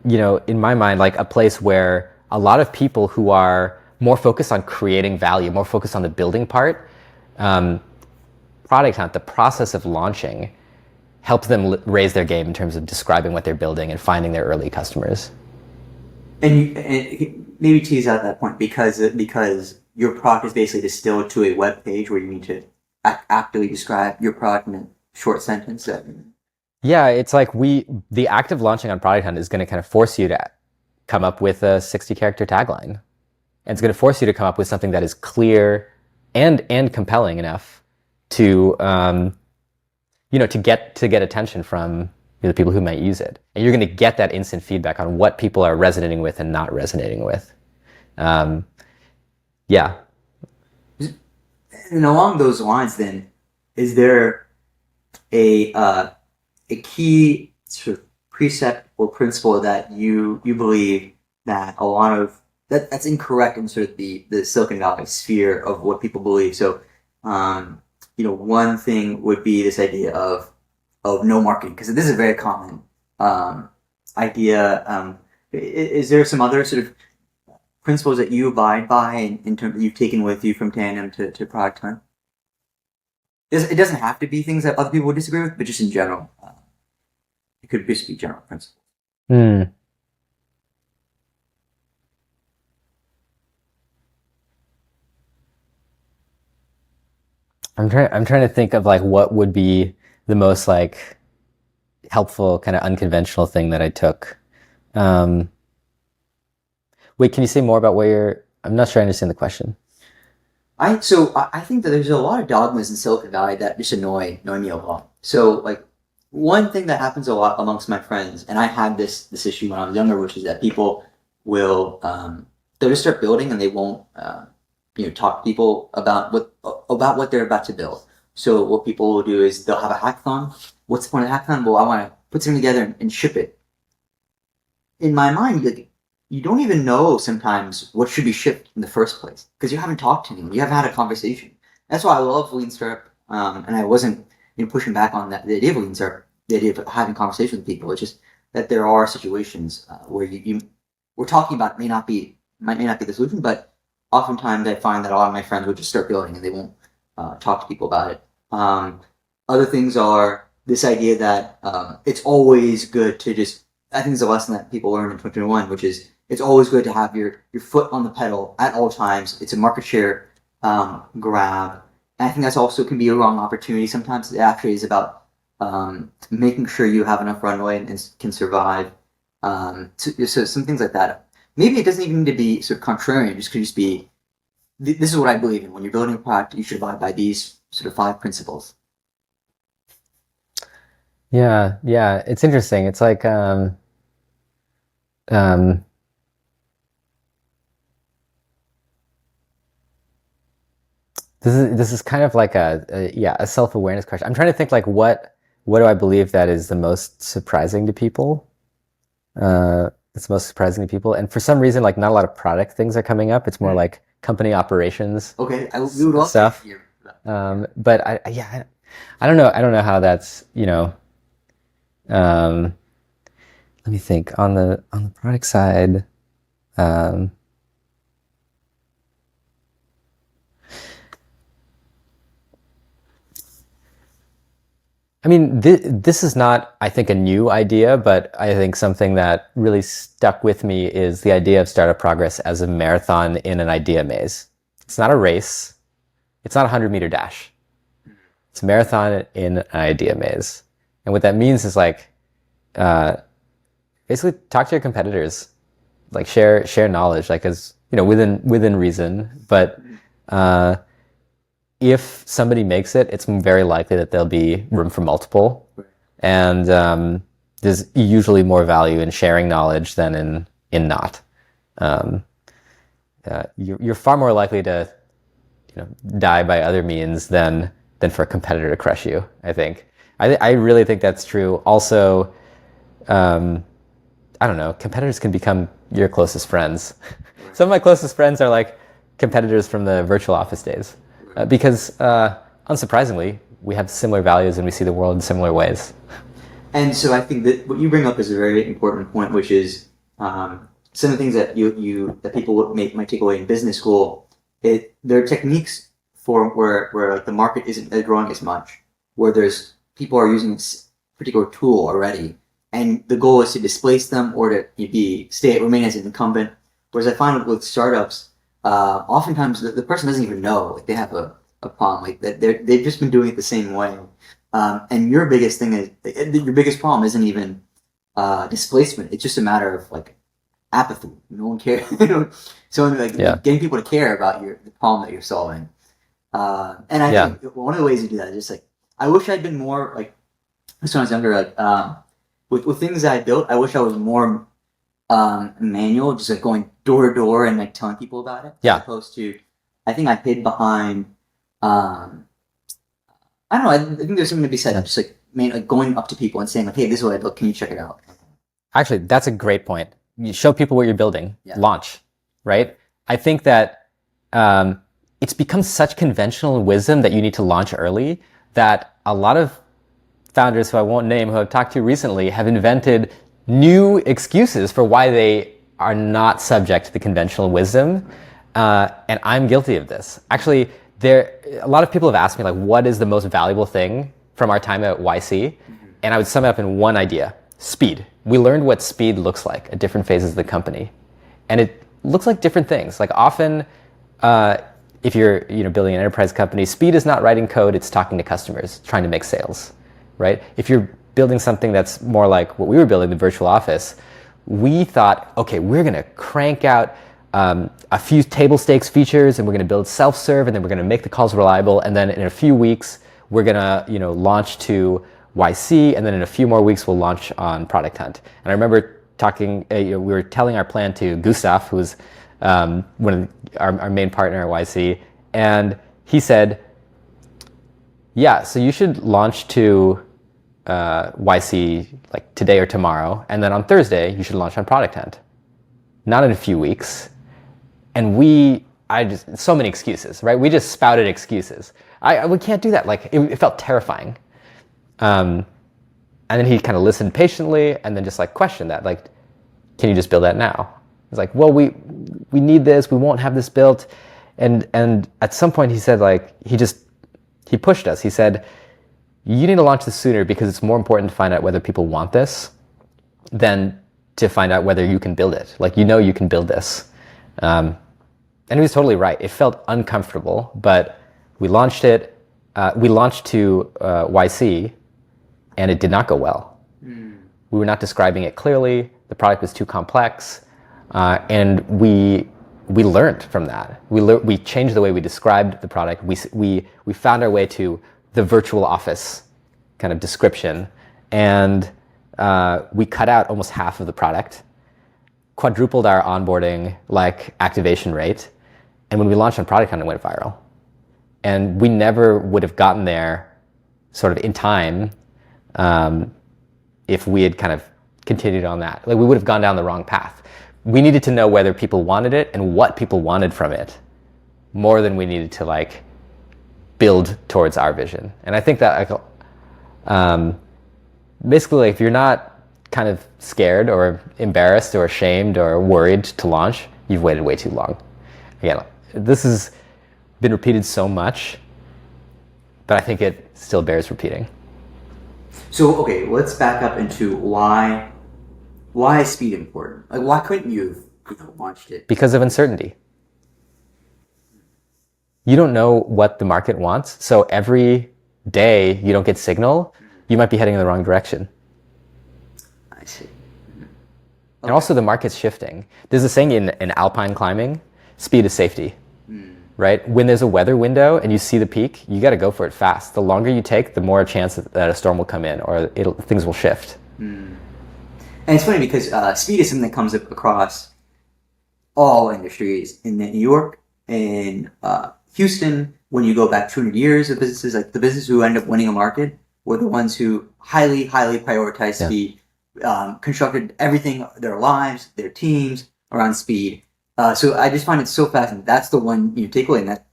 my mind like a place where a lot of people who are more focused on creating value, more focused on the building part, Product Hunt, the process of launching, helps them raise their game in terms of describing what they're building and finding their early customers. And maybe tease out that point because your product is basically distilled to a web page where you need to actively describe your product in a short sentence. Yeah, it's like the act of launching on Product Hunt is going to kind of force you to come up with a 60-character tagline. And it's going to force you to come up with something that is clear and compelling enough to to get attention from the people who might use it. And you're going to get that instant feedback on what people are resonating with and not resonating with. Yeah. And along those lines, then, is there a key sort of precept or principle that you believe that a lot of that's incorrect in sort of the Silicon Valley sphere of what people believe? So, one thing would be this idea of no marketing, because this is a very common idea. Is there some other sort of principles that you abide by in terms that you've taken with you from Tandem to Product Hunt? It doesn't have to be things that other people would disagree with, but just in general. It could just be general principles. I'm trying to think of like what would be the most like helpful kind of unconventional thing that I took. Wait, can you say more about I'm not sure I understand the question. I think that there's a lot of dogmas in Silicon Valley that just annoy me a lot. So like one thing that happens a lot amongst my friends, and I had this issue when I was younger, which is that people will they'll just start building and they won't talk to people about what they're about to build. So what people will do is they'll have a hackathon. What's the point of the hackathon? Well, I want to put something together and ship it. In my mind, like, you don't even know sometimes what should be shipped in the first place because you haven't talked to anyone. You haven't had a conversation. That's why I love Lean Startup, and I wasn't pushing back on that. The idea of Lean Startup, the idea of having conversations with people. It's just that there are situations where we're talking about might not be the solution, but oftentimes I find that a lot of my friends would just start building and they won't talk to people about it. Other things are this idea that it's always good to just. I think it's a lesson that people learn in 2021, which is it's always good to have your foot on the pedal at all times. It's a market share grab. And I think that's also can be a wrong opportunity. Sometimes it actually is about making sure you have enough runway and can survive. So some things like that. Maybe it doesn't even need to be sort of contrarian. It just could just be, this is what I believe in. When you're building a product, you should abide by these sort of 5 principles. Yeah. It's interesting. It's like, This is kind of like a self-awareness question. I'm trying to think like what do I believe that is the most surprising to people? It's most surprising to people, and for some reason, like not a lot of product things are coming up. It's more like company operations Okay, we would love to stuff. hear that. But I don't know. I don't know how that's Um, let me think on the product side. Um, I mean, this is not, I think, a new idea, but I think something that really stuck with me is the idea of startup progress as a marathon in an idea maze. It's not a race. It's not a 100-meter dash. It's a marathon in an idea maze. And what that means is like, uh, basically talk to your competitors, like share knowledge, like as, within reason. But, uh, if somebody makes it, it's very likely that there'll be room for multiple. And there's usually more value in sharing knowledge than in not. Um, you're far more likely to die by other means than for a competitor to crush you, I think. I really think that's true. Also, um, I don't know, competitors can become your closest friends. Some of my closest friends are like competitors from the virtual office days. Because, unsurprisingly, we have similar values and we see the world in similar ways. And so I think that what you bring up is a very important point, which is some of the things that that people might take away in business school. There are techniques for where like the market isn't growing as much, where there's people are using this particular tool already, and the goal is to displace them or to remain as an incumbent. Whereas I find with startups, oftentimes the person doesn't even know like they have a problem, like that they've just been doing it the same way. And your biggest thing is your biggest problem isn't even displacement. It's just a matter of like apathy. No one cares. So like getting people to care about the problem that you're solving. And I think one of the ways you do that is just like I wish I'd been more like when I was younger. Like with things that I built, I wish I was more manual, just like going door to door and like telling people about it. Yeah. As opposed to, I think I hid behind. I don't know. I think there's something to be said. Just like going up to people and saying like, "Hey, this is what I built. Can you check it out?" Actually, that's a great point. You show people what you're building, launch, right? I think that it's become such conventional wisdom that you need to launch early that a lot of founders who I won't name, who I've talked to recently, have invented new excuses for why they are not subject to the conventional wisdom. And I'm guilty of this. Actually, a lot of people have asked me, like, what is the most valuable thing from our time at YC? And I would sum it up in one idea: speed. We learned what speed looks like at different phases of the company. And it looks like different things. Like often, if you're building an enterprise company, speed is not writing code, it's talking to customers, trying to make sales, right? If you're building something that's more like what we were building, the virtual office, we thought, okay, we're going to crank out a few table stakes features, and we're going to build self-serve, and then we're going to make the calls reliable, and then in a few weeks we're going to launch to YC, and then in a few more weeks we'll launch on Product Hunt. And I remember talking, we were telling our plan to Gustav, who's one of our main partner at YC, and he said, yeah, so you should launch to YC like today or tomorrow, and then on Thursday you should launch on Product Hunt. Not in a few weeks. And so many excuses, right? We just spouted excuses. We can't do that. Like it felt terrifying. And then he kind of listened patiently and then just like questioned that, like, can you just build that now? It's like, well, we need this. We won't have this built. And at some point he said, like, he pushed us. He said, you need to launch this sooner because it's more important to find out whether people want this than to find out whether you can build it. Like, you can build this. And he was totally right. It felt uncomfortable, but we launched it. We launched to YC, and it did not go well. We were not describing it clearly. The product was too complex, and we learned from that. We changed the way we described the product. We found our way to the virtual office kind of description, and we cut out almost half of the product, quadrupled our onboarding activation rate, and when we launched on Product Hunt, it went viral. And we never would have gotten there sort of in time if we had kind of continued on that. Like, we would have gone down the wrong path. We needed to know whether people wanted it and what people wanted from it more than we needed to like build towards our vision. And I think that basically, like, if you're not kind of scared or embarrassed or ashamed or worried to launch, you've waited way too long. Again, this has been repeated so much, but I think it still bears repeating. So, okay, let's back up into why is speed important? Like, why couldn't you have launched it? Because of uncertainty. You don't know what the market wants, so every day you don't get signal, you might be heading in the wrong direction. I see. And also the market's shifting. There's a saying in alpine climbing, speed is safety, right? When there's a weather window and you see the peak, you got to go for it fast. The longer you take, the more chance that a storm will come in or things will shift. And it's funny because speed is something that comes up across all industries. In New York, in Houston, when you go back 200 years of businesses, like the businesses who end up winning a market were the ones who highly prioritized speed, constructed everything, their lives, their teams around speed. So I just find it so fascinating. That's the one takeaway, and that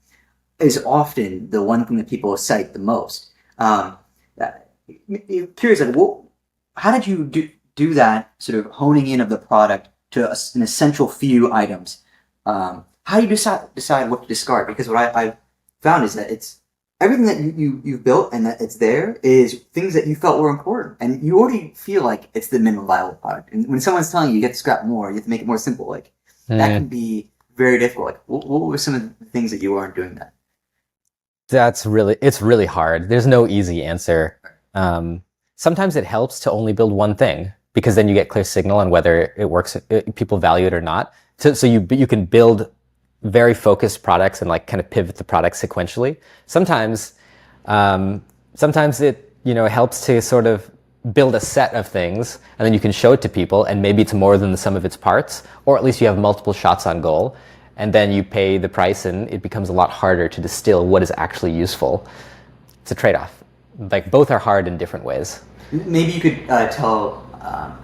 is often the one thing that people cite the most. Curious, like, how did you do that sort of honing in of the product to an essential few items? How do you decide what to discard? Because what I've found is that it's everything that you've built and that it's there is things that you felt were important, and you already feel like it's the minimum viable product. And when someone's telling you have to scrap more, you have to make it more simple. Like that can be very difficult. Like what were some of the things that you weren't doing that? It's really hard. There's no easy answer. Sometimes it helps to only build one thing because then you get clear signal on whether it works, people value it or not. So you can build very focused products and like kind of pivot the product sequentially. Sometimes it helps to sort of build a set of things and then you can show it to people and maybe it's more than the sum of its parts, or at least you have multiple shots on goal, and then you pay the price and it becomes a lot harder to distill what is actually useful. It's a trade-off. Like both are hard in different ways. Maybe you could tell,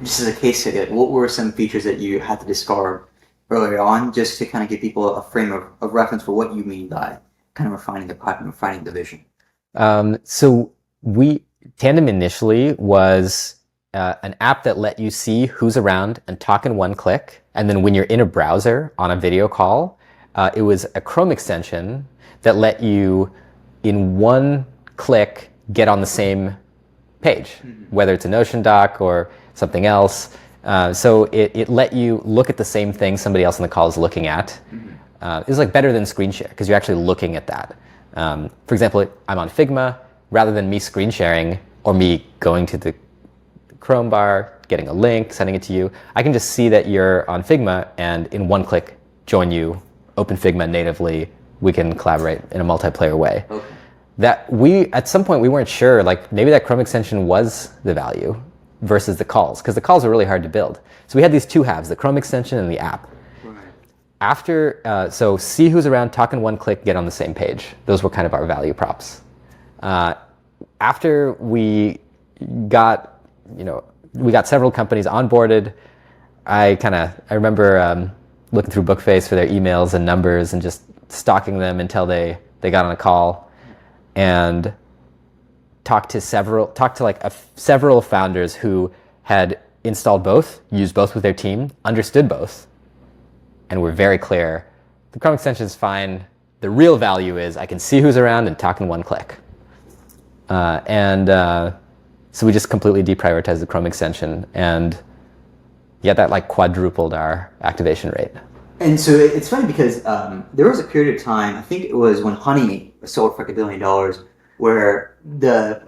just as a case study, like, what were some features that you had to discard earlier on, just to kind of give people a frame of reference for what you mean by kind of refining the product and refining the vision. So Tandem initially was an app that let you see who's around and talk in one click. And then when you're in a browser on a video call, it was a Chrome extension that let you, in one click, get on the same page, whether it's a Notion doc or something else. So it let you look at the same thing somebody else on the call is looking at. It's like better than screen share because you're actually looking at that. For example, I'm on Figma. Rather than me screen sharing or me going to the Chrome bar, getting a link, sending it to you, I can just see that you're on Figma and in one click join you, open Figma natively. We can collaborate in a multiplayer way. Okay. At some point we weren't sure, like maybe that Chrome extension was the value versus the calls, because the calls are really hard to build. So we had these two halves, the Chrome extension and the app. Right. So see who's around, talk in one click, get on the same page. Those were kind of our value props. After we got several companies onboarded, I remember looking through Bookface for their emails and numbers and just stalking them until they got on a call and talked to several founders who had installed both, used both with their team, understood both, and were very clear. The Chrome extension is fine. The real value is I can see who's around and talk in one click. So we just completely deprioritized the Chrome extension, and that like quadrupled our activation rate. And so it's funny because there was a period of time, I think it was when Honey sold for like $1 billion, where the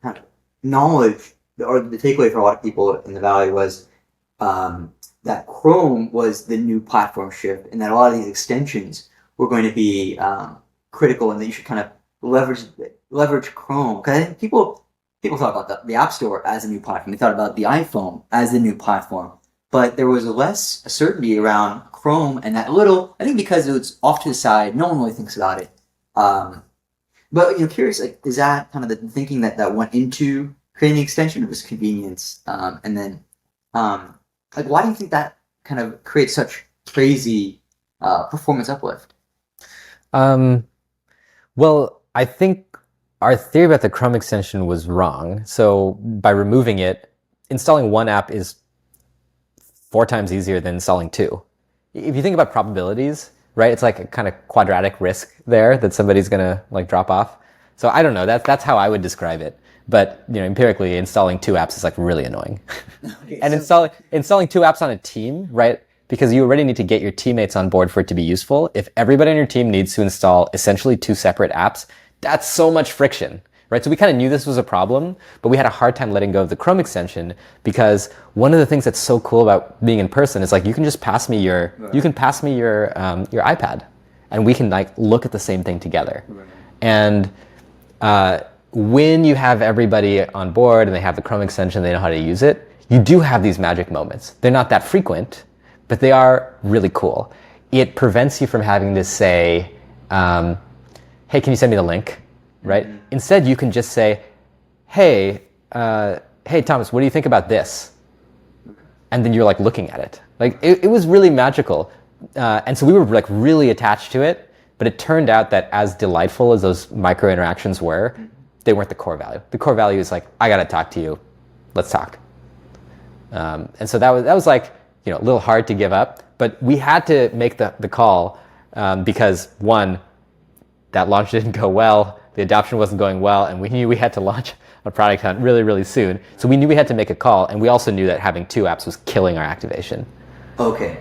kind of knowledge or the takeaway for a lot of people in the Valley was that Chrome was the new platform shift, and that a lot of these extensions were going to be critical, and that you should kind of leverage Chrome. Because I think people thought about the App Store as a new platform. They thought about the iPhone as the new platform. But there was less certainty around Chrome, and that I think because it was off to the side, no one really thinks about it. But curious, like, is that kind of the thinking that went into creating the extension? It was convenience, and then like, why do you think that kind of creates such crazy performance uplift? Um, well, I think our theory about the Chrome extension was wrong. So by removing it, installing one app is 4 times easier than installing two. If you think about probabilities, right, it's like a kind of quadratic risk there that somebody's gonna like drop off. So I don't know. That's how I would describe it. But empirically, installing two apps is like really annoying. Okay, And so installing two apps on a team, right? Because you already need to get your teammates on board for it to be useful. If everybody on your team needs to install essentially two separate apps, that's so much friction, right? So we kind of knew this was a problem, but we had a hard time letting go of the Chrome extension because one of the things that's so cool about being in person is like you can just pass me your your iPad, and we can like look at the same thing together. And when you have everybody on board and they have the Chrome extension, they know how to use it, you do have these magic moments. They're not that frequent, but they are really cool. It prevents you from having to say, hey, can you send me the link, right? Mm-hmm. Instead, you can just say, hey, Thomas, what do you think about this? And then you're like looking at it. Like it was really magical. And so we were like really attached to it, but it turned out that as delightful as those micro interactions were, they weren't the core value. The core value is like, I gotta talk to you, let's talk. And so that was like, a little hard to give up, but we had to make the call because one, that launch didn't go well, the adoption wasn't going well, and we knew we had to launch a product hunt really, really soon. So we knew we had to make a call, and we also knew that having two apps was killing our activation. Okay.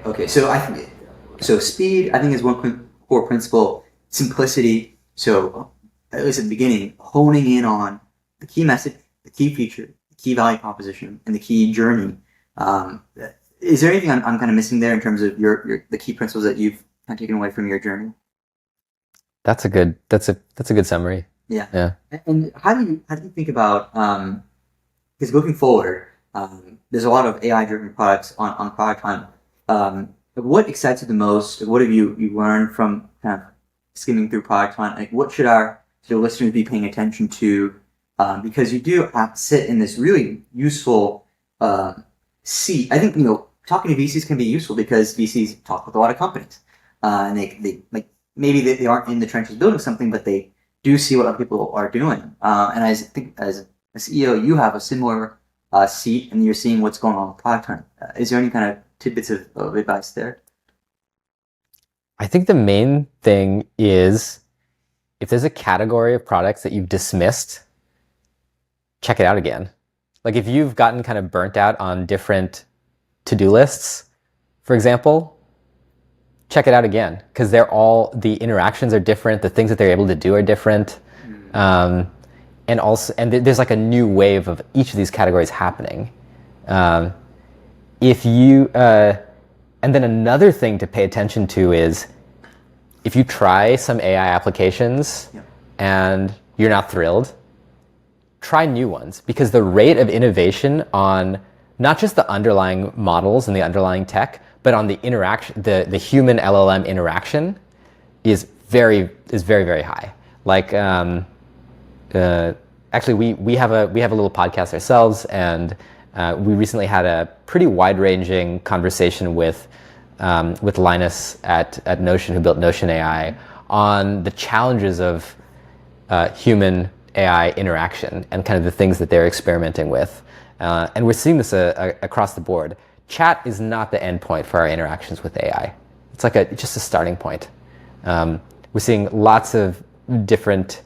So speed, I think, is one core principle. Simplicity. So at least at the beginning, honing in on the key message, the key feature, the key value proposition, and the key journey. Is there anything I'm kind of missing there in terms of the key principles that you've kind of taken away from your journey? That's a good summary. Yeah. Yeah. And how do you think about because looking forward, there's a lot of AI-driven products on Product Hunt. What excites you the most? What have you learned from kind of skimming through Product Hunt? Like, what should our listeners be paying attention to? Because you do have to sit in this really useful seat. I think talking to VCs can be useful because VCs talk with a lot of companies, and they like maybe they aren't in the trenches building something, but they do see what other people are doing. And I think as a CEO, you have a similar seat, and you're seeing what's going on with Product Hunt. Is there any kind of tidbits of advice there? I think the main thing is if there's a category of products that you've dismissed, check it out again. Like if you've gotten kind of burnt out on different to-do lists, for example, check it out again because the interactions are different, the things that they're able to do are different. And there's like a new wave of each of these categories happening. And then another thing to pay attention to is if you try some AI applications and you're not thrilled, try new ones because the rate of innovation on not just the underlying models and the underlying tech, but on the interaction, the human LLM interaction is very, very high. Like, actually, we have a little podcast ourselves, and we recently had a pretty wide-ranging conversation with Linus at Notion, who built Notion AI, on the challenges of human AI interaction and kind of the things that they're experimenting with. And we're seeing this across the board. Chat is not the end point for our interactions with AI. It's like just a starting point. We're seeing lots of different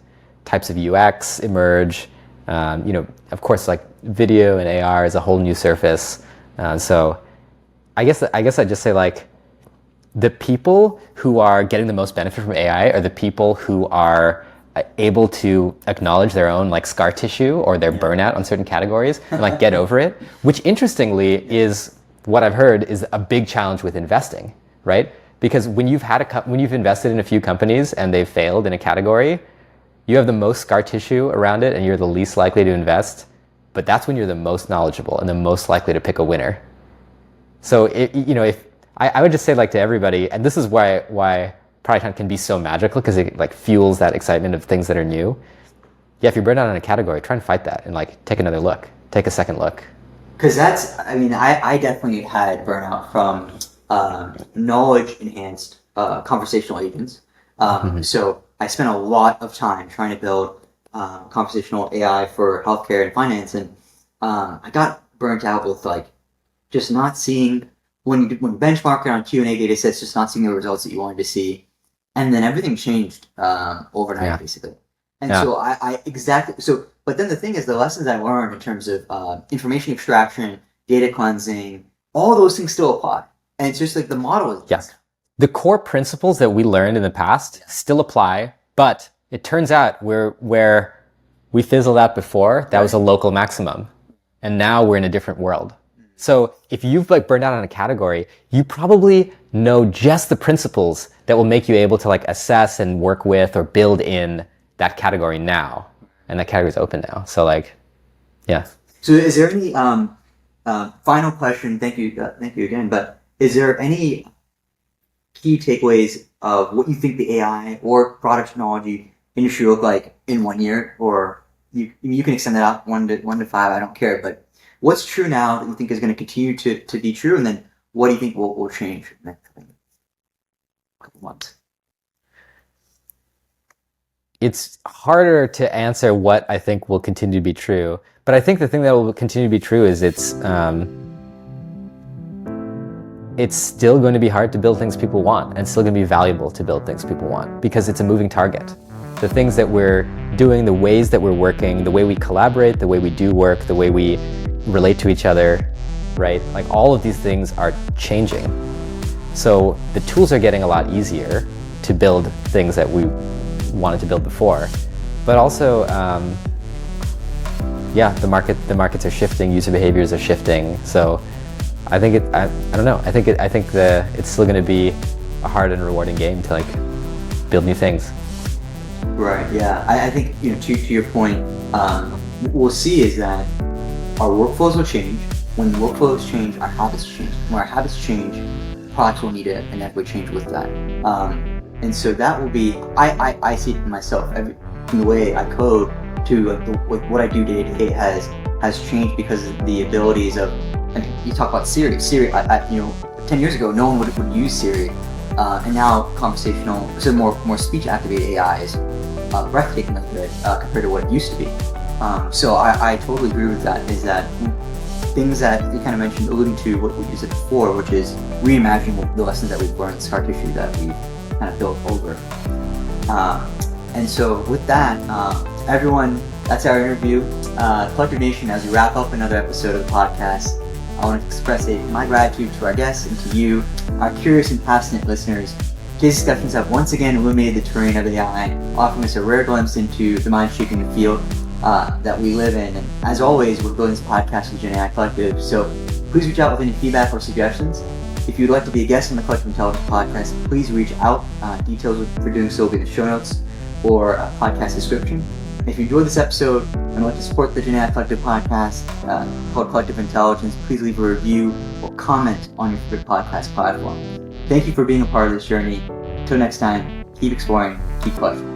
types of UX emerge. Of course, like video and AR is a whole new surface. So I guess I'd just say like the people who are getting the most benefit from AI are the people who are able to acknowledge their own like scar tissue or their burnout on certain categories and like get over it, which interestingly is what I've heard is a big challenge with investing, right? Because when you've invested in a few companies and they've failed in a category, you have the most scar tissue around it and you're the least likely to invest, but that's when you're the most knowledgeable and the most likely to pick a winner. So if I would just say like to everybody, and this is why product hunt can be so magical because it like fuels that excitement of things that are new. Yeah, if you're burned out in a category, try and fight that and like take another look, take a second look. Because I definitely had burnout from knowledge enhanced conversational agents. So I spent a lot of time trying to build conversational AI for healthcare and finance, and I got burnt out with like just not seeing when benchmarking on Q&A data sets, just not seeing the results that you wanted to see, and then everything changed overnight basically. And so I exactly so. But then the thing is, the lessons I learned in terms of information extraction, data cleansing, all those things still apply. And it's just like the model is. Yes. The core principles that we learned in the past still apply, but it turns out where we fizzled out before, that was a local maximum. And now we're in a different world. So if you've like burned out on a category, you probably know just the principles that will make you able to like assess and work with or build in that category now. And that category is open now. So like, yeah. So is there any final question? Thank you again. But is there any key takeaways of what you think the AI or product technology industry look like in 1 year? Or you can extend that out 1 to 5. I don't care. But what's true now that you think is going to continue to be true, and then what do you think will change in the next couple months? It's harder to answer what I think will continue to be true, but I think the thing that will continue to be true is it's still going to be hard to build things people want, and still going to be valuable to build things people want, because it's a moving target. The things that we're doing, the ways that we're working, the way we collaborate, the way we do work, the way we relate to each other, right? Like all of these things are changing. So the tools are getting a lot easier to build things that we wanted to build before, but also, the markets are shifting, user behaviors are shifting. So I think I don't know. I think it's still going to be a hard and rewarding game to like build new things. Right. Yeah. I think to your point, what we'll see is that our workflows will change. When workflows change, our habits change. When our habits change, products will need to inevitably change with that. And so that will be, I see it in myself. From the way I code to what I do day to day has changed because of the abilities of, I mean, you talk about Siri. 10 years ago, no one would use Siri. And now conversational, so more speech activated AI is breathtakingly good compared to what it used to be. So I totally agree with that, is that things that you kind of mentioned, alluding to what we used it before, which is reimagining the lessons that we've learned, scar tissue that we've kind of built over. And so with that, everyone, that's our interview. Collective Nation, as we wrap up another episode of the podcast, I want to express my gratitude to our guests and to you, our curious and passionate listeners. Today's discussions have once again illuminated the terrain of AI, offering us a rare glimpse into the mind-shaping field that we live in. And as always, we're building this podcast with GenAI Collective, so please reach out with any feedback or suggestions. If you'd like to be a guest on the Collective Intelligence podcast, please reach out. Details for doing so will be in the show notes or podcast description. If you enjoyed this episode and would like to support the GenAI Collective podcast called Collective Intelligence, please leave a review or comment on your favorite podcast platform. Thank you for being a part of this journey. Until next time, keep exploring, keep collecting.